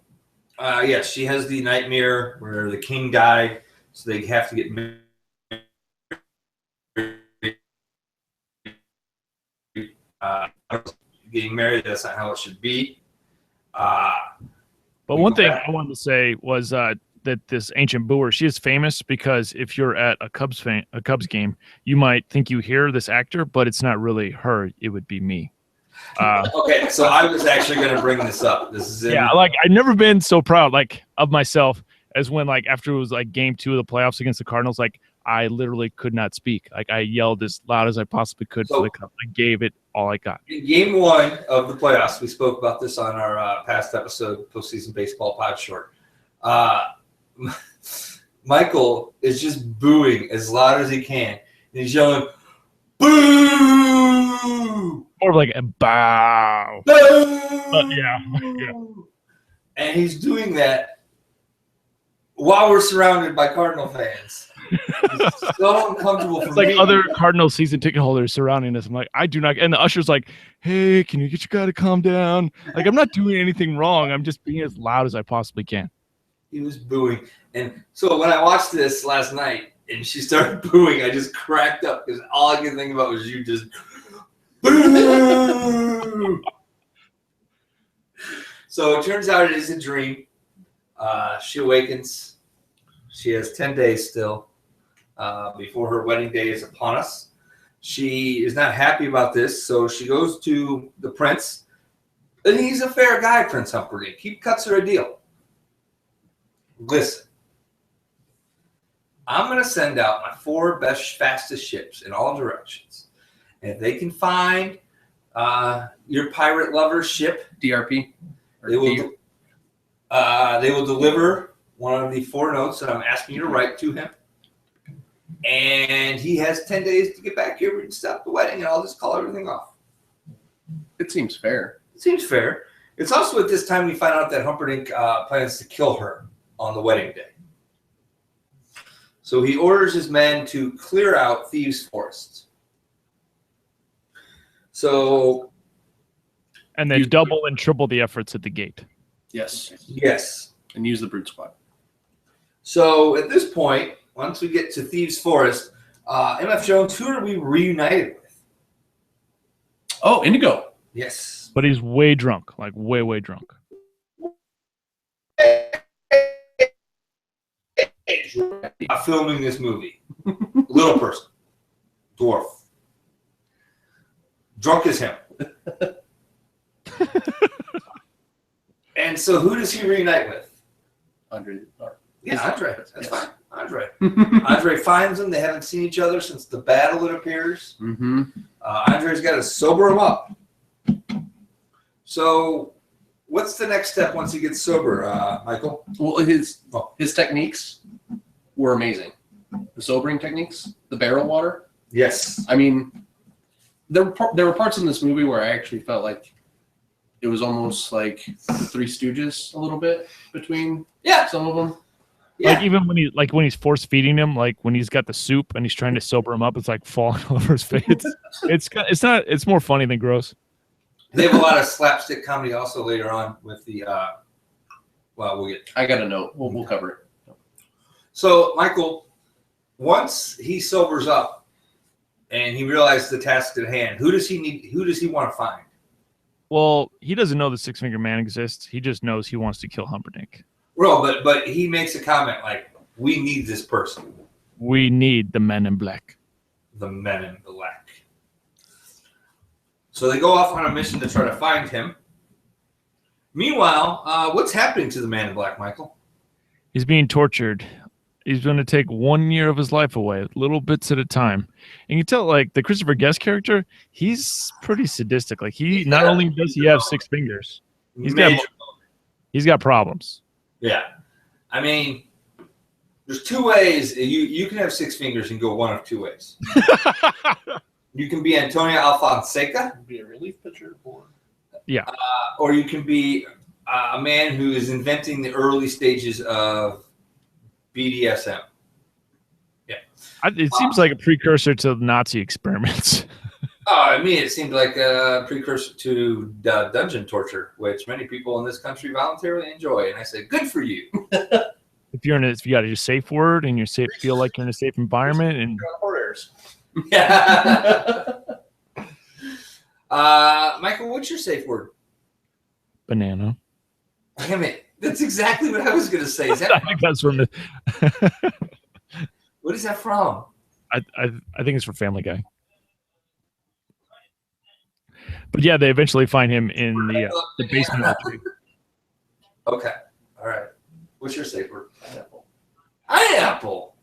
yes, she has the nightmare where the king died, so they have to get married. Getting married, that's not how it should be. But one thing I wanted to say was that this ancient booer, she is famous because if you're at a Cubs game, you might think you hear this actor, but it's not really her. It would be me. Okay, so I was actually going to bring this up. This is like I've never been so proud of myself as when after it was game 2 of the playoffs against the Cardinals, I literally could not speak. I yelled as loud as I possibly could for the Cup. I gave it all I got. In game 1 of the playoffs, we spoke about this on our past episode, Postseason Baseball Pod Short. Michael is just booing as loud as he can. And he's yelling, "Boo!" More of a bow. Boo! Yeah. And he's doing that while we're surrounded by Cardinal fans. It's so uncomfortable for me. It's other Cardinal season ticket holders surrounding us. I'm like, I do not. And the usher's like, "Hey, can you get your guy to calm down?" I'm not doing anything wrong. I'm just being as loud as I possibly can. He was booing. And so when I watched this last night and she started booing, I just cracked up because all I could think about was you just boo. So it turns out it is a dream. She awakens. She has 10 days still before her wedding day is upon us. She is not happy about this, so she goes to the prince. And he's a fair guy, Prince Humperdinck. He cuts her a deal. Listen, I'm going to send out my 4 best, fastest ships in all directions. And if they can find your pirate lover's ship, DRP, they will deliver one of the 4 notes that I'm asking you to write to him. And he has 10 days to get back here and stop the wedding, and I'll just call everything off. It seems fair. It seems fair. It's also at this time we find out that Humperdinck plans to kill her on the wedding day. So he orders his men to clear out Thieves' Forest. So, and then double and triple the efforts at the gate. Yes. And use the brute squad. So at this point, once we get to Thieves' Forest, MF Jones, who are we reunited with? Oh, Indigo. Yes. But he's way drunk, way drunk. Filming this movie. Little person. Dwarf. Drunk as him. And so who does he reunite with? Andre. Yeah, Andre. That's fine. Andre. Andre finds him. They haven't seen each other since the battle, it appears. Mm-hmm. Andre's got to sober him up. So what's the next step once he gets sober, Michael? Well, his techniques were amazing. The sobering techniques, the barrel water. Yes. I mean, there were parts in this movie where I actually felt like it was almost like the Three Stooges a little bit between some of them. Yeah. Even when he's force feeding him, when he's got the soup and he's trying to sober him up, it's falling all over his face. It's more funny than gross. They have a lot of slapstick comedy also later on with the we'll get. I got a note. We'll cover it. So Michael, once he sobers up and he realizes the task at hand, who does he need? Who does he want to find? Well, he doesn't know the Six-Fingered Man exists. He just knows he wants to kill Humperdinck. Well, but he makes a comment we need this person. We need the Men in Black. The Men in Black. So they go off on a mission to try to find him. Meanwhile, what's happening to the Man in Black, Michael? He's being tortured. He's going to take 1 year of his life away, little bits at a time. And you tell, the Christopher Guest character, he's pretty sadistic. He not only does he have 6 fingers, he's got problems. Yeah. I mean, there's two ways. You can have 6 fingers and go one of two ways. You can be Antonio Alfonseca. Be a relief pitcher or or you can be a man who is inventing the early stages of BDSM. Yeah. It seems like a precursor to Nazi experiments. I mean, it seemed like a precursor to dungeon torture, which many people in this country voluntarily enjoy. And I say, good for you. If you got a safe word and feel like you're in a safe environment, and Yeah. Michael, what's your safe word? banana. Damn it. That's exactly what I was going to say. Is that I think that's from what is that from? I think it's for Family Guy. But yeah, they eventually find him in the basement of the tree. Okay. All right. What's your safe word? Pineapple. Pineapple.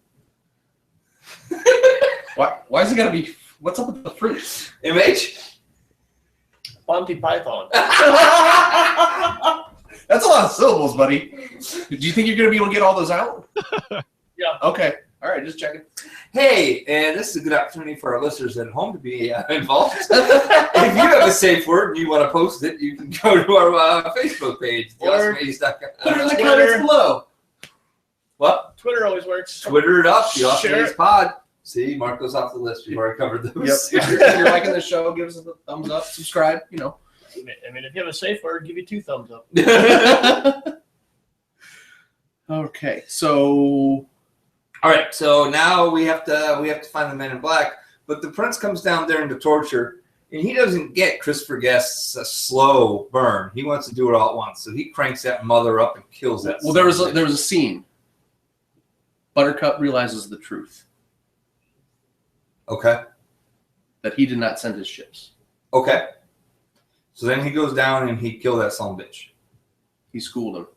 Why is it gotta be? What's up with the fruits? MH? Monty Python. That's a lot of syllables, buddy. Do you think you're gonna be able to get all those out? Yeah. Okay. All right. Just checking. Hey, and this is a good opportunity for our listeners at home to be involved. If you have a safe word and you want to post it, you can go to our Facebook page, Or theawesomeages.com. Put it in the Twitter. comments below. What? Twitter always works. Twitter it up, the Awesome Share Ace Pod. See, Mark goes off the list. We've already covered those. Yep. If you're liking the show, give us a thumbs up, subscribe. You know. I mean, if you have a safe word, give you 2 thumbs up. Okay. So. All right, so now we have to find the Men in Black, but the prince comes down there into torture, and he doesn't get Christopher Guest's a slow burn. He wants to do it all at once, so he cranks that mother up and kills that. Well, there was a scene. Buttercup realizes the truth Okay. that he did not send his ships. Okay. So then he goes down and he killed that son of a bitch. He schooled him.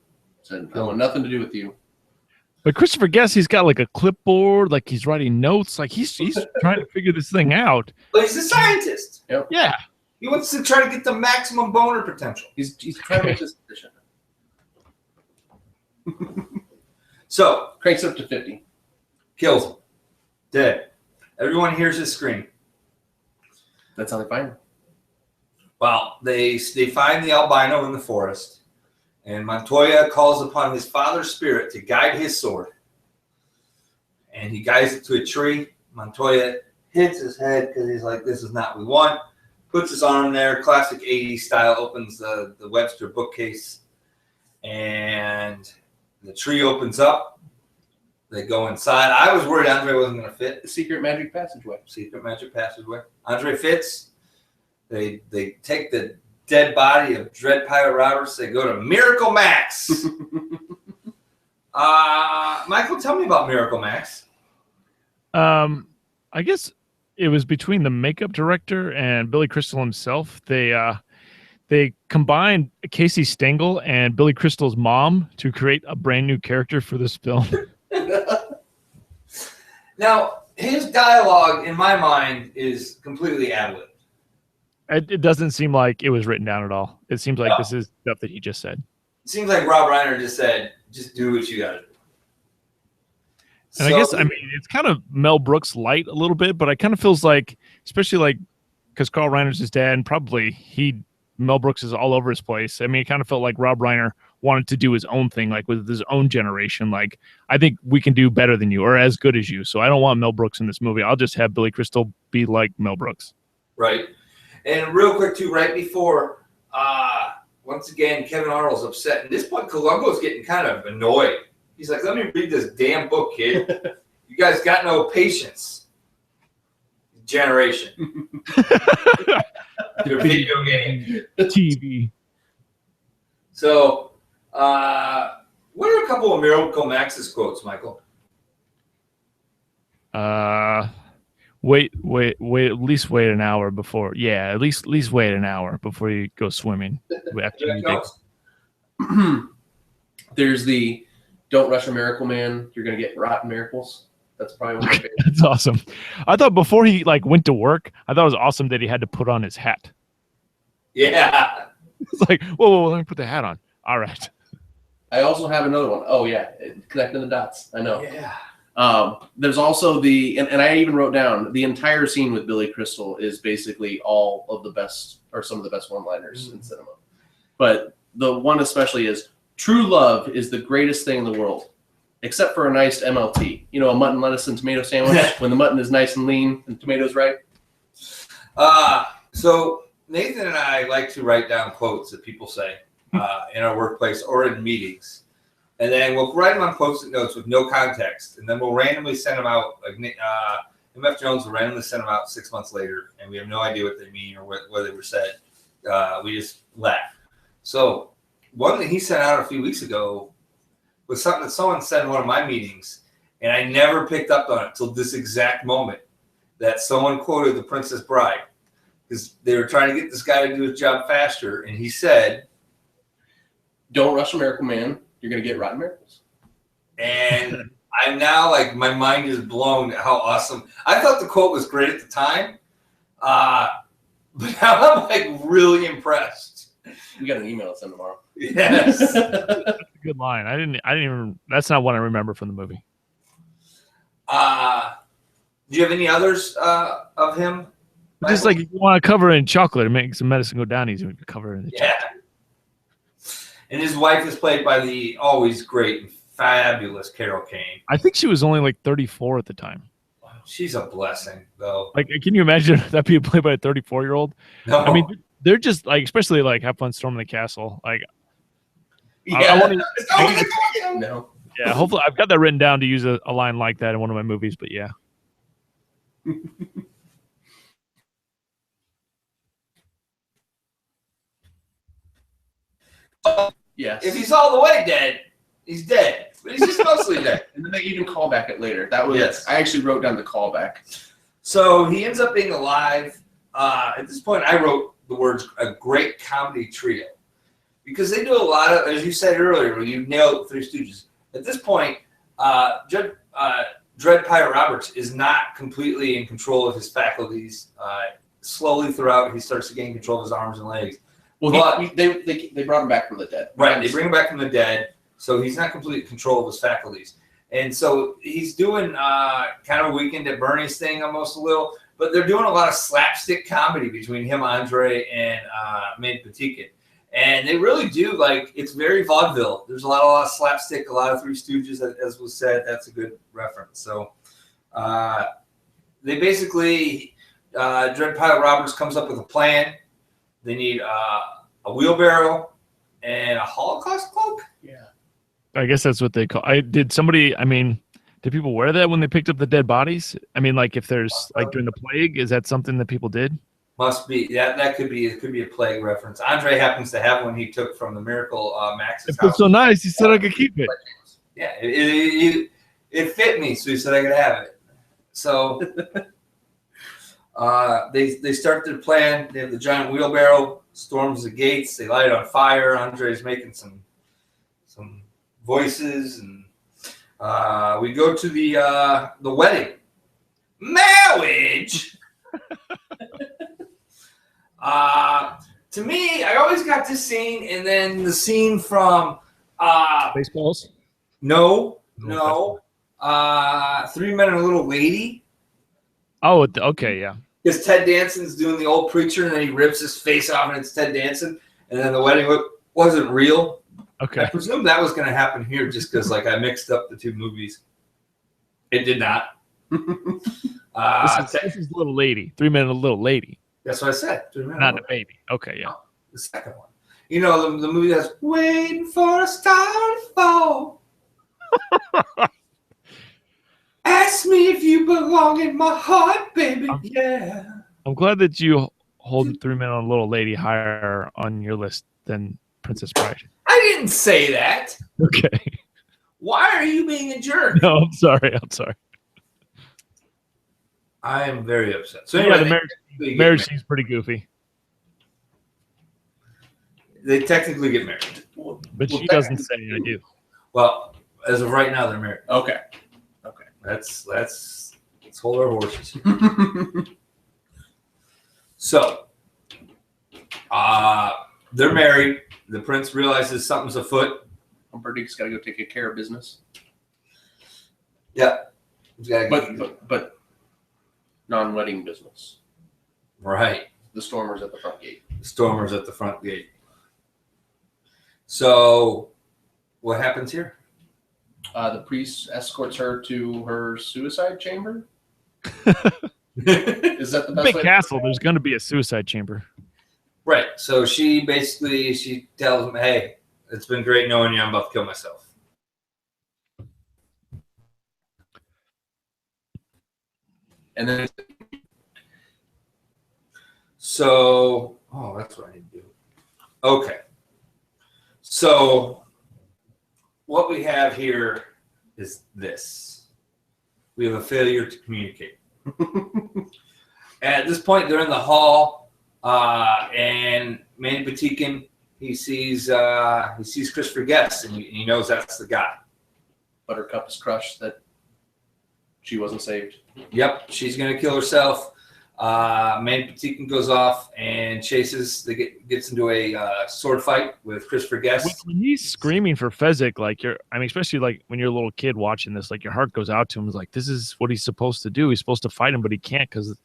Said, "I want nothing to do with you." But Christopher Guest, he's got like a clipboard, like he's writing notes, like he's trying to figure this thing out. But he's a scientist. Yep. Yeah. He wants to try to get the maximum boner potential. He's trying to make this decision. So Cranks up to 50. kills him. Dead. Everyone hears his scream. That's how they find him. Well, they find the albino in the forest, and Montoya calls upon his father's spirit to guide his sword. And he guides it to a tree. Montoya hits his head because he's like, this is not what we want. Puts his arm there, classic 80s style, opens the Webster bookcase, and the tree opens up. They go inside. I was worried Andre wasn't going to fit. The secret magic passageway. Secret magic passageway. Andre fits. They take the dead body of Dread Pirate Roberts. They go to Miracle Max. Michael, tell me about Miracle Max. I guess it was between the makeup director and Billy Crystal himself. They combined Casey Stengel and Billy Crystal's mom to create a brand new character for this film. Now, his dialogue, in my mind, is completely ad-libbed. It doesn't seem like it was written down at all. It seems like this is stuff that he just said. It seems like Rob Reiner just said, just do what you got to do. And I guess, I mean, it's kind of Mel Brooks light a little bit, but it kind of feels like, especially like, because Carl Reiner's his dad, and probably Mel Brooks is all over his place. I mean, it kind of felt like Rob Reiner wanted to do his own thing, like with his own generation. Like, I think we can do better than you or as good as you. So I don't want Mel Brooks in this movie. I'll just have Billy Crystal be like Mel Brooks. Right. And real quick, too, right before, once again, Kevin Arnold's upset. And at this point, Columbo's getting kind of annoyed. He's like, let me read this damn book, kid. You guys got no patience. Generation. Your video game. TV. So, what are a couple of Miracle Max's quotes, Michael? Wait, at least wait an hour before. Yeah, at least wait an hour before you go swimming. After you There's the don't rush a miracle man. You're going to get rotten miracles. That's probably one of my favorites. That's awesome. I thought before he like went to work, I thought it was awesome that he had to put on his hat. Yeah. It's like, whoa, let me put the hat on. All right. I also have another one. Oh yeah, connecting the dots. I know. Yeah. There's also and I even wrote down the entire scene with Billy Crystal is basically all of the best or some of the best one-liners in cinema. But the one especially is true love is the greatest thing in the world, except for a nice MLT. You know, a mutton, lettuce, and tomato sandwich when the mutton is nice and lean and tomatoes right. So Nathan and I like to write down quotes that people say in our workplace or in meetings. And then we'll write them on Post-it notes with no context. And then we'll randomly send them out. Like MF Jones will randomly send them out 6 months later. And we have no idea what they mean or what they were said. We just laugh. So one that he sent out a few weeks ago was something that someone said in one of my meetings. And I never picked up on it till this exact moment that someone quoted The Princess Bride. Because they were trying to get this guy to do his job faster. And he said, "Don't rush a miracle man. You're going to get rotten miracles." And I'm now like, my mind is blown at how awesome. I thought the quote was great at the time. But now I'm like really impressed. We got an email to send tomorrow. Yes. That's a good line. I didn't even, that's not what I remember from the movie. Do you have any others of him? Just like if you want to cover it in chocolate and make some medicine go down easy, we can cover it in the chocolate. And his wife is played by the always great and fabulous Carol Kane. I think she was only like 34 at the time. She's a blessing, though. Like, can you imagine that being played by a 34-year-old? No. I mean, they're just like, especially like Have Fun Storming the Castle. Like, Yeah. I want to. No. Yeah, hopefully I've got that written down to use a line like that in one of my movies. But yeah. Yes. If he's all the way dead, he's dead. But he's just mostly dead. And then they even call back it later. That was Yes. I actually wrote down the callback. So he ends up being alive. At this point, I wrote the words "a great comedy trio," because they do a lot of, as you said earlier, when you nailed Three Stooges. At this point, Dread Pirate Roberts is not completely in control of his faculties. Slowly throughout, he starts to gain control of his arms and legs. Well, they brought him back from the dead. Right, they bring him back from the dead, so he's not completely in control of his faculties. And so he's doing kind of a Weekend at Bernie's thing almost a little, but they're doing a lot of slapstick comedy between him, Andre, and Mandy Patinkin. And they really do, like, it's very vaudeville. There's a lot of slapstick, a lot of Three Stooges, as was said. That's a good reference. So they basically, Dread Pirate Roberts comes up with a plan. They need a wheelbarrow and a Holocaust cloak. Yeah. I guess that's what they call. Did people wear that when they picked up the dead bodies? I mean, like if there's like during the plague, is that something that people did? Must be. That could be. It could be a plague reference. Andre happens to have one he took from the Miracle Max's It was house. so nice. He said I could keep it. Yeah, it fit me, so he said I could have it. So they start their plan. They have the giant wheelbarrow, storms the gates. They light it on fire. Andre's making some voices, and we go to the wedding. Marriage. To me, I always got this scene, and then the scene from Baseballs? No. 3 Men and a Little Lady. Oh, okay, yeah. Because Ted Danson's doing the old preacher, and then he rips his face off, and it's Ted Danson. And then the wedding wasn't real. Okay. I presume that was going to happen here, just because like I mixed up the two movies. It did not. This is Little Lady. 3 Men and a Little Lady. That's what I said. 3 Men and a Not Little a baby. Okay, yeah. The second one. You know, the movie that's waiting for a star to fall. Ask me if you belong in my heart, baby. Yeah. I'm glad that you hold 3 Men and a Little Lady higher on your list than Princess Bride. I didn't say that. Okay. Why are you being a jerk? No, I'm sorry. I am very upset. So Yeah, anyway, the marriage seems pretty goofy. they technically get married. But she doesn't say I do. Well, as of right now, they're married. Okay. Let's hold our horses. So, they're married. The prince realizes something's afoot. Humperdinck's got to go take care of business. Yeah. But non-wedding business. Right. The Stormer's at the front gate. The Stormer's at the front gate. So, what happens here? The priest escorts her to her suicide chamber. Is that the best Big way? castle. There's going to be a suicide chamber. Right. So she tells him, "Hey, it's been great knowing you. I'm about to kill myself." And then So, that's what I need to do. Okay. So, what we have here is this. We have a failure to communicate. At this point, they're in the hall, and Mandy Patinkin, he sees Christopher Guest, and he knows that's the guy. Buttercup is crushed that she wasn't saved. Yep, she's gonna kill herself. Mandy Patinkin goes off and gets into a sword fight with Christopher Guest. When he's screaming for Fezzik, especially like when you're a little kid watching this, like your heart goes out to him. It's like, this is what he's supposed to do. He's supposed to fight him, but he can't because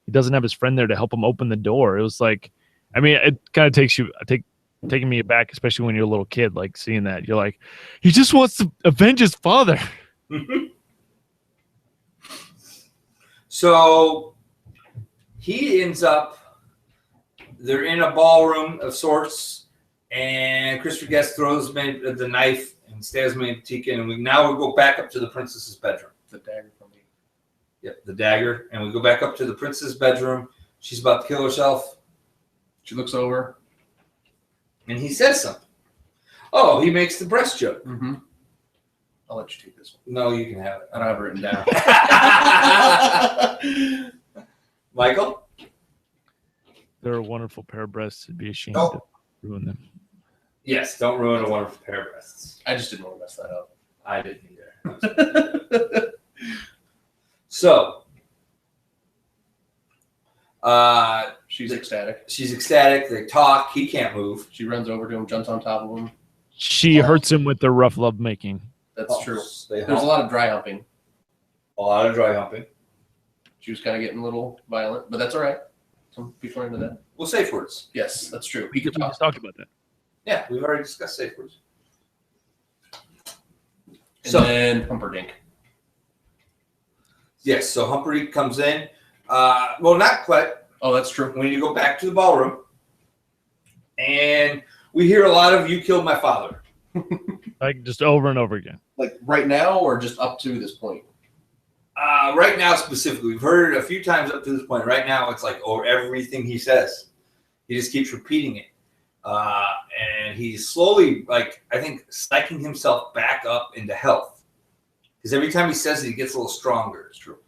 he doesn't have his friend there to help him open the door. It was like, it kind of taking me aback, especially when you're a little kid, like seeing that. You're like, he just wants to avenge his father. So he ends up, they're in a ballroom of sorts, and Christopher Guest throws the knife and stabs Mandy Patinkin, and we go back up to the princess's bedroom. The dagger from me. Yep, the dagger. And we go back up to the princess's bedroom. She's about to kill herself. She looks over. And he says something. Oh, he makes the breast joke. Mm-hmm. I'll let you take this one. No, you can have it. I don't have it written down. Michael? They're a wonderful pair of breasts. It'd be a shame Oh. to ruin them. Yes, don't ruin a wonderful pair of breasts. I just didn't want to mess that up. I didn't either. So, She's ecstatic. she's ecstatic. They talk. He can't move. She runs over to him, jumps on top of him. She hurts him with their rough love making. That's Oh, true. They There's a lot of dry humping. a lot of dry humping. She was kind of getting a little violent, but that's all right. Some people are into that. Well, safe words. Yes, that's true. We just talked about that. Yeah, we've already discussed safe words. And So- then Humperdinck. Yes, so Humperdinck comes in. Well, not quite. Oh, that's true. We need to go back to the ballroom. And we hear a lot of "you killed my father." Like just over and over again. Like right now or just up to this point? Right now, specifically, we've heard it a few times up to this point. Right now, it's like everything he says. He just keeps repeating it. And he's slowly, I think, psyching himself back up into health. Because every time he says it, he gets a little stronger. It's true.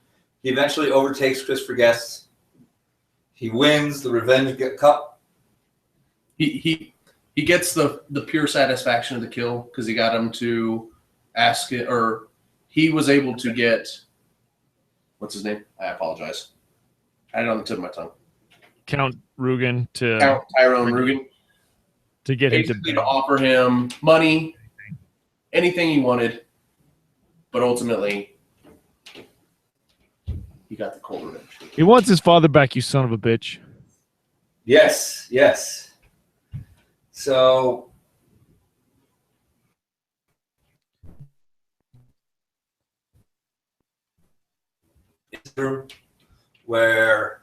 He eventually overtakes Christopher Guest. He wins the Revenge Cup. He gets the pure satisfaction of the kill because he got him to ask it, or he was able to get, what's his name? I apologize. I had it on the tip of my tongue. Count Rugen Count Tyrone Rugen. to get him Basically to to offer him money, anything he wanted, but ultimately he got the cold revenge. He wants his father back, you son of a bitch. Yes, yes. So where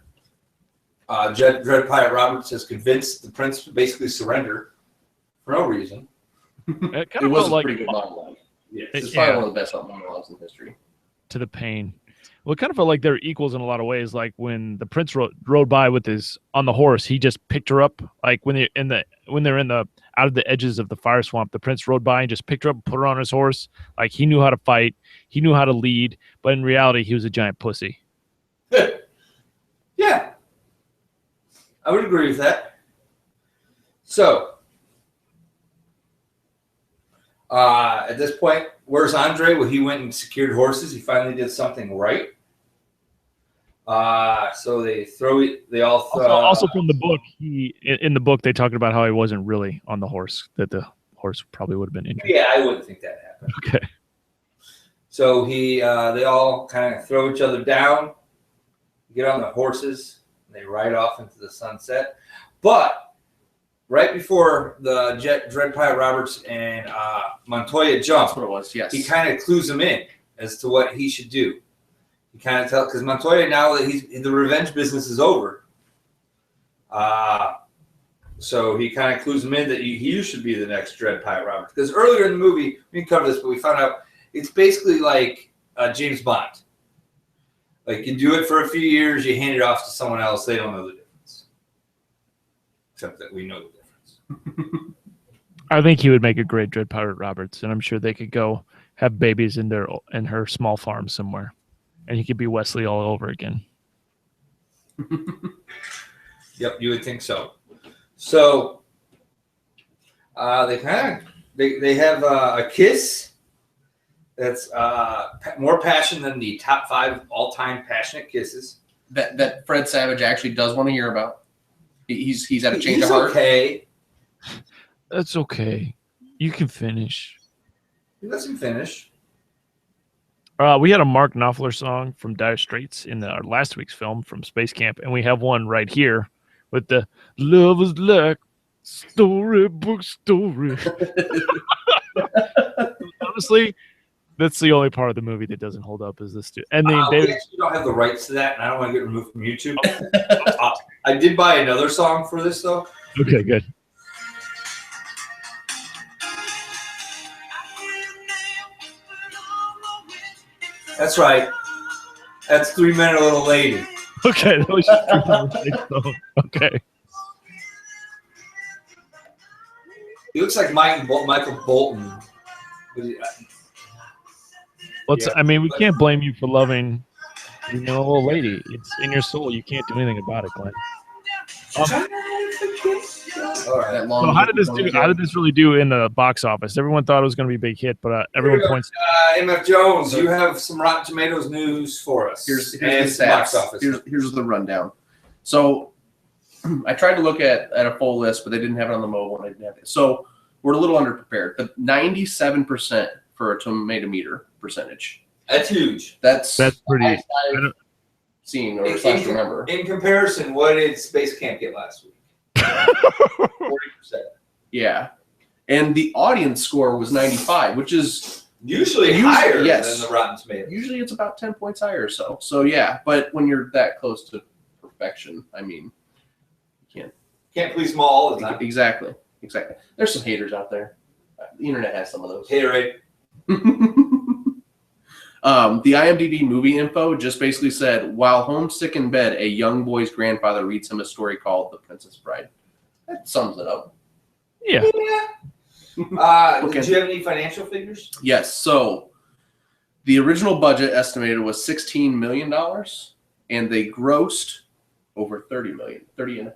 Dread Pirate Roberts has convinced the prince to basically surrender for no reason. It kind It of was felt a like pretty good monologue. Yes. It's Yeah. probably one of the best monologues in history. to the pain. Well, it kind of felt like they're equals in a lot of ways. Like when the prince rode by with on the horse, he just picked her up. Like when they're out of the edges of the fire swamp, the prince rode by and just picked her up and put her on his horse. Like he knew how to fight, he knew how to lead, but in reality, he was a giant pussy. Yeah, I would agree with that. So, at this point, where's Andre? Well, he went and secured horses. He finally did something right. So they throw it. They all Also from the book, in the book they talked about how he wasn't really on the horse. That the horse probably would have been injured. Yeah, I wouldn't think that happened. Okay. So they all kind of throw each other down, get on the horses, and they ride off into the sunset. But right before the Dread Pirate Roberts and Montoya jump, That's what it was. Yes. he kind of clues him in as to what he should do. He kind of tells, because Montoya, now that the revenge business is over, so he kind of clues him in that you should be the next Dread Pirate Roberts. Because earlier in the movie, we didn't cover this, but we found out it's basically like James Bond. Like, you do it for a few years, you hand it off to someone else, they don't know the difference. Except that we know the difference. I think he would make a great Dread Pirate Roberts, and I'm sure they could go have babies in her small farm somewhere, and he could be Wesley all over again. Yep, you would think so. So they have a kiss that's more passion than the top 5 all-time passionate kisses. That Fred Savage actually does want to hear about. He's had a change of heart. Okay. That's okay. You can finish. He lets him finish. We had a Mark Knopfler song from Dire Straits in our last week's film from Space Camp, and we have one right here with the "Love is like storybook story." Honestly, that's the only part of the movie that doesn't hold up. Is this? And we actually don't have the rights to that, and I don't want to get removed from YouTube. I did buy another song for this, though. Okay, good. That's right. That's 3 Men and a Little Lady. Okay, that was just okay. He looks like Michael Bolton. I mean, we can't blame you for loving, Little Lady. It's in your soul. You can't do anything about it, Glenn. All right. So how did this really do in the box office? Everyone thought it was going to be a big hit, but everyone points. MF Jones, you have some Rotten Tomatoes news for us. Here's the stats. Box office. Here's the rundown. So I tried to look at a full list, but they didn't have it on the mobile, and I didn't have it. So we're a little underprepared. But 97% for a tomato meter percentage. That's huge. That's pretty. I've seen or remember. In comparison, what did Space Camp get last week? 40%. Yeah, and the audience score was 95, which is usually higher than the Rotten Tomatoes. Usually it's about 10 points higher or so. So yeah, but when you're that close to perfection, I mean, you can't please them all the time. Exactly. There's some haters out there. The internet has some of those. Haterade. The IMDb movie info just basically said, while homesick in bed, a young boy's grandfather reads him a story called The Princess Bride. That sums it up. Yeah. Did you have any financial figures? Yes. So the original budget estimated was $16 million, and they grossed over $30.5 million.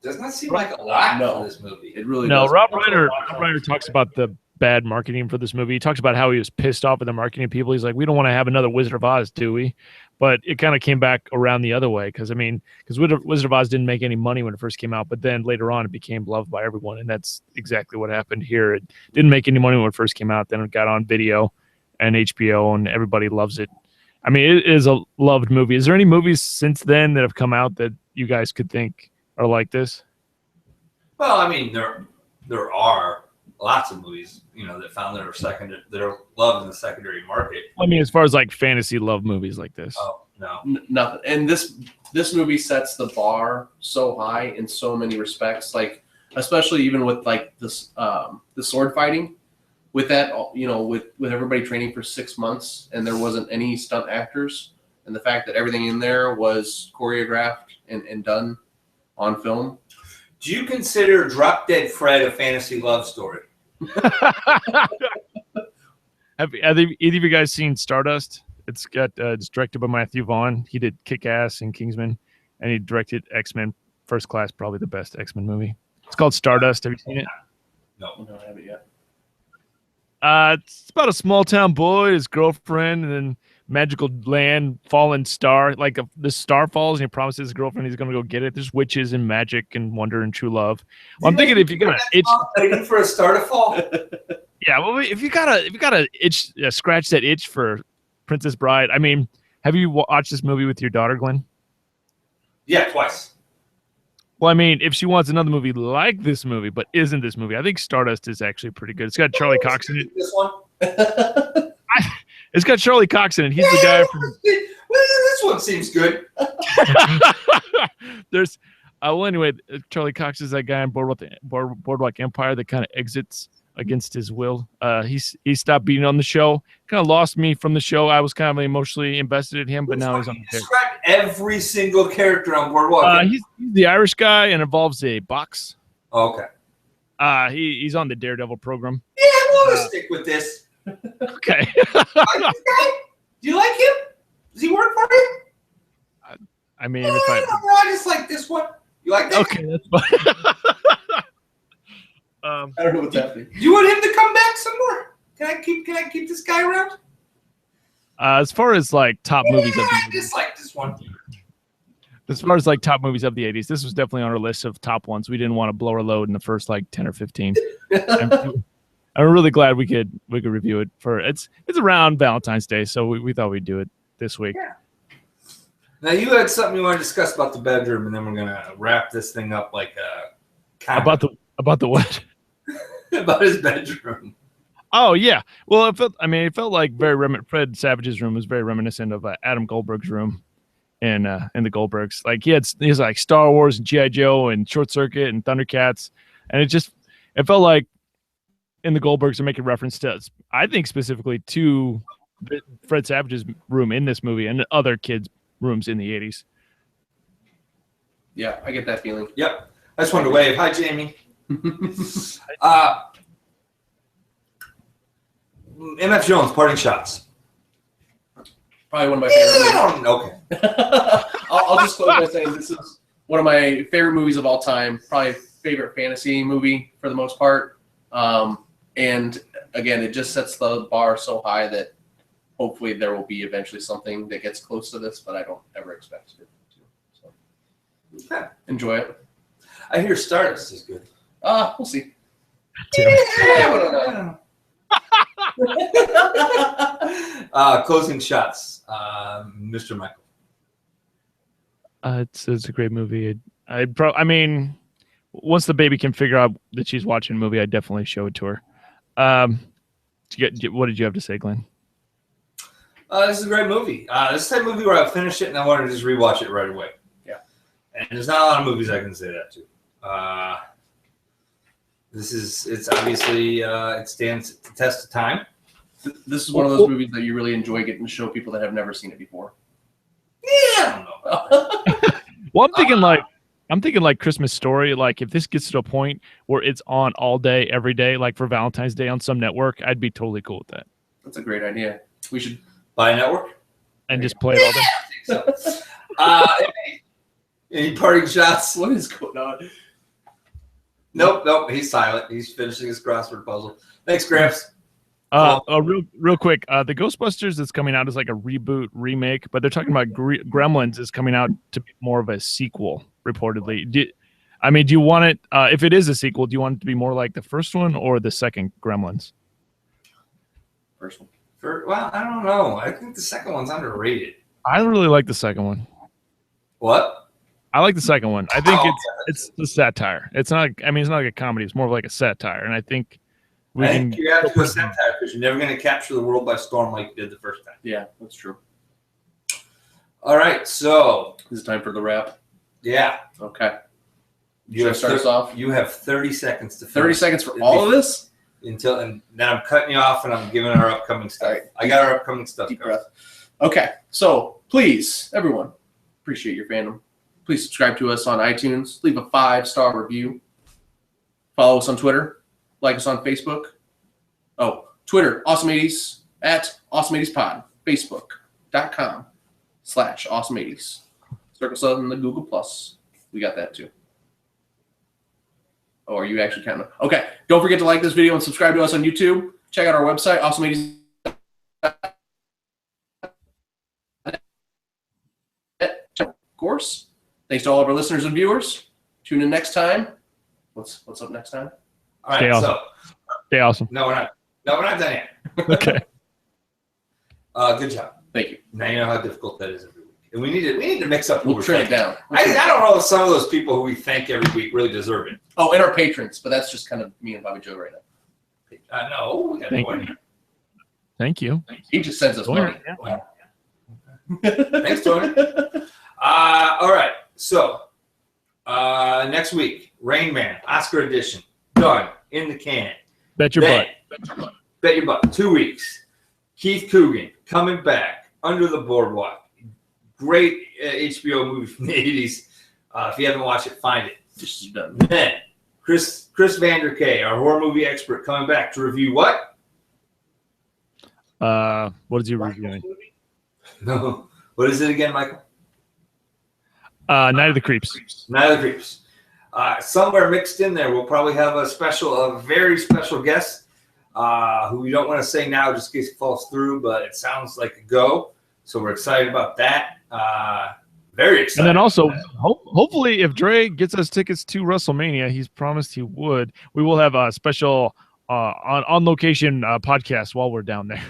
Does not seem like a lot for this movie. It really no. doesn't. Rob Reiner talks about the bad marketing for this movie. He talks about how he was pissed off at the marketing people. He's like, we don't want to have another Wizard of Oz, do we? But it kind of came back around the other way because Wizard of Oz didn't make any money when it first came out, but then later on it became loved by everyone, and that's exactly what happened here. It didn't make any money when it first came out, then it got on video and HBO, and everybody loves it. I mean, it is a loved movie. Is there any movies since then that have come out that you guys could think are like this? Well, I mean, there are lots of movies, that found that are loved in the secondary market. I mean, as far as like fantasy love movies like this. Oh, no. Nothing. And this movie sets the bar so high in so many respects, like especially even with like this the sword fighting. With that, with everybody training for 6 months and there wasn't any stunt actors, and the fact that everything in there was choreographed and done on film. Do you consider Drop Dead Fred a fantasy love story? Have either of you guys seen Stardust? It's directed by Matthew Vaughn. He did Kick-Ass and Kingsman, and he directed X-Men First Class, probably the best X-Men movie. It's called Stardust. Have you seen it? No, I haven't yet. It's about a small town boy, his girlfriend, and then magical land, fallen star. Like the star falls and he promises his girlfriend he's going to go get it. There's witches and magic and wonder and true love. Well, I'm thinking if you got an itch, waiting for a star to fall. yeah. Well, if you got a itch, scratch that itch for Princess Bride. I mean, have you watched this movie with your daughter, Glenn? Yeah, twice. Well, I mean, if she wants another movie like this movie, but isn't this movie, I think Stardust is actually pretty good. It's got Charlie Cox in it. This one. It's got Charlie Cox in it. He's the guy from. This one seems good. There's, well, anyway, Charlie Cox is that guy on Boardwalk Empire that kind of exits against his will. He stopped being on the show. Kind of lost me from the show. I was kind of emotionally invested in him, but now he's on the show. Describe every single character on Boardwalk. He's the Irish guy and involves a box. Oh, okay. He's on the Daredevil program. Yeah, I'm gonna stick with this. Okay. Like this guy? Do you like him? Does he work for you? I mean, I just like this one. You like that? Okay, that's fine. I don't know what's happening. Do you want him to come back some more? Can I keep this guy around? As far as like top movies of the I just like this one. As far as like top movies of the 80s, this was definitely on our list of top ones. We didn't want to blow our load in the first like 10 or 15. I'm really glad we could review it for it's around Valentine's Day, so we thought we'd do it this week. Yeah. Now you had something you want to discuss about the bedroom, and then we're gonna wrap this thing up like about the what? About his bedroom. Oh yeah. Well, it felt like Fred Savage's room was very reminiscent of Adam Goldberg's room in the Goldbergs. Like he has like Star Wars and G.I. Joe and Short Circuit and Thundercats, and it felt like in the Goldbergs are making reference to, I think specifically to Fred Savage's room in this movie and other kids' rooms in the 80s. Yeah, I get that feeling. Yep. I just wanted to wave. Hi, Jamie. MF Jones, parting shots. Probably one of my favorite movies. Okay. I'll just close by saying this is one of my favorite movies of all time. Probably favorite fantasy movie for the most part. And again, it just sets the bar so high that hopefully there will be eventually something that gets close to this, but I don't ever expect it to. So enjoy it. I hear Stardust is good. We'll see. Yeah, closing shots, Mr. Michael. It's a great movie. I mean, once the baby can figure out that she's watching a movie, I definitely show it to her. What did you have to say, Glenn? This is a great movie. This is the type of movie where I'll finish it and I want to just rewatch it right away. Yeah. And there's not a lot of movies I can say that to. It's obviously, it stands the test of time. This is one of those movies that you really enjoy getting to show people that have never seen it before. Yeah, I don't know. Well, I'm thinking like Christmas Story. Like if this gets to a point where it's on all day, every day, like for Valentine's Day on some network, I'd be totally cool with that. That's a great idea. We should buy a network and just play it all day. So. Any parting shots? What is going on? Nope. He's silent. He's finishing his crossword puzzle. Thanks, Gramps. Real quick. The Ghostbusters that's coming out is like a reboot remake, but they're talking about Gremlins is coming out to be more of a sequel, reportedly. Do you want it? If it is a sequel, do you want it to be more like the first one or the second Gremlins? First one. Well, I don't know. I think the second one's underrated. I really like the second one. What? I like the second one. I think it's a satire. It's not. I mean, it's not like a comedy. It's more like a satire, and I think you have to go satire because you're never going to capture the world by storm like you did the first time. Yeah, that's true. All right, so is it time for the wrap? Yeah. Okay. You have start us off. You have 30 seconds to. 30 seconds for all of this. And then I'm cutting you off and I'm giving our upcoming stuff. Right. I got our upcoming stuff. Deep breath. Okay, so please, everyone, appreciate your fandom. Please subscribe to us on iTunes. Leave a 5-star review. Follow us on Twitter. Like us on Facebook. Oh, Twitter, Awesome80s, at Awesome80spod. Facebook.com/Awesome80s. Circle us in the Google+. We got that too. Oh, are you actually counting? Okay. Don't forget to like this video and subscribe to us on YouTube. Check out our website, Awesome80s. course. Thanks to all of our listeners and viewers. Tune in next time. What's up next time? All right, Stay awesome. Stay awesome. No, we're not. No, we're not done yet. Okay. Good job. Thank you. Now you know how difficult that is every week, and we need to mix up. We'll trim it down. I don't know if some of those people who we thank every week really deserve it. Oh, and our patrons, but that's just kind of me and Bobby Joe right now. No, we got Thank more. you. Thank you. He just sends us money. Thanks, Tony. All right. So next week, Rain Man, Oscar edition, done in the can. Bet your butt. Bet your butt. 2 weeks. Keith Coogan coming back, Under the Boardwalk. Great HBO movie from the 80s. If you haven't watched it, find it. Just done. Then Chris Vanderkay, our horror movie expert, coming back to review what? What is he reviewing? No. What is it again, Michael? Night of the Creeps. Night of the Creeps. Somewhere mixed in there, we'll probably have a very special guest who we don't want to say now just in case it falls through, but it sounds like a go. So we're excited about that. Very excited. And then also, hopefully, if Dre gets us tickets to WrestleMania, he's promised he would, we will have a special on location podcast while we're down there.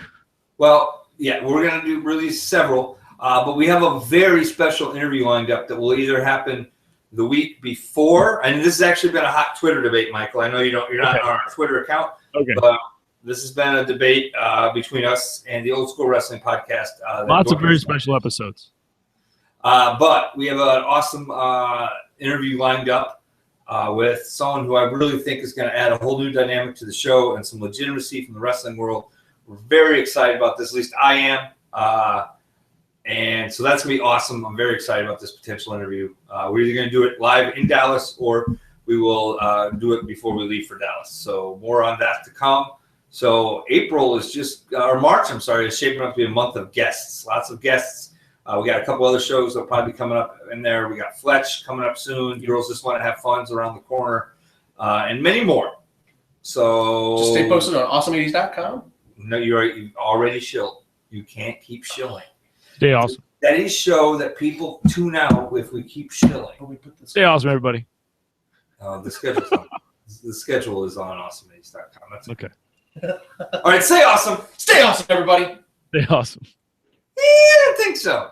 Well, yeah, we're going to release several, but we have a very special interview lined up that will either happen the week before, and this has actually been a hot Twitter debate, Michael. I know you're not on our Twitter account, but this has been a debate between us and the Old School Wrestling Podcast. Lots of very special episodes. But we have an awesome interview lined up with someone who I really think is going to add a whole new dynamic to the show and some legitimacy from the wrestling world. We're very excited about this. At least I am. And so that's going to be awesome. I'm very excited about this potential interview. We're either going to do it live in Dallas or we will do it before we leave for Dallas. So more on that to come. So April is March, is shaping up to be a month of guests. Lots of guests. We got a couple other shows that'll probably be coming up in there. We got Fletch coming up soon. Girls Just Want to Have Fun's around the corner. And many more. So just stay posted on awesomeeities.com. No, you've already shilled. You can't keep shilling. Stay awesome. That is show that people tune out if we keep shilling. Stay awesome, everybody. The schedule is on awesomeeities.com. That's okay. All right, stay awesome. Stay awesome, everybody. Stay awesome. Yeah, I think so.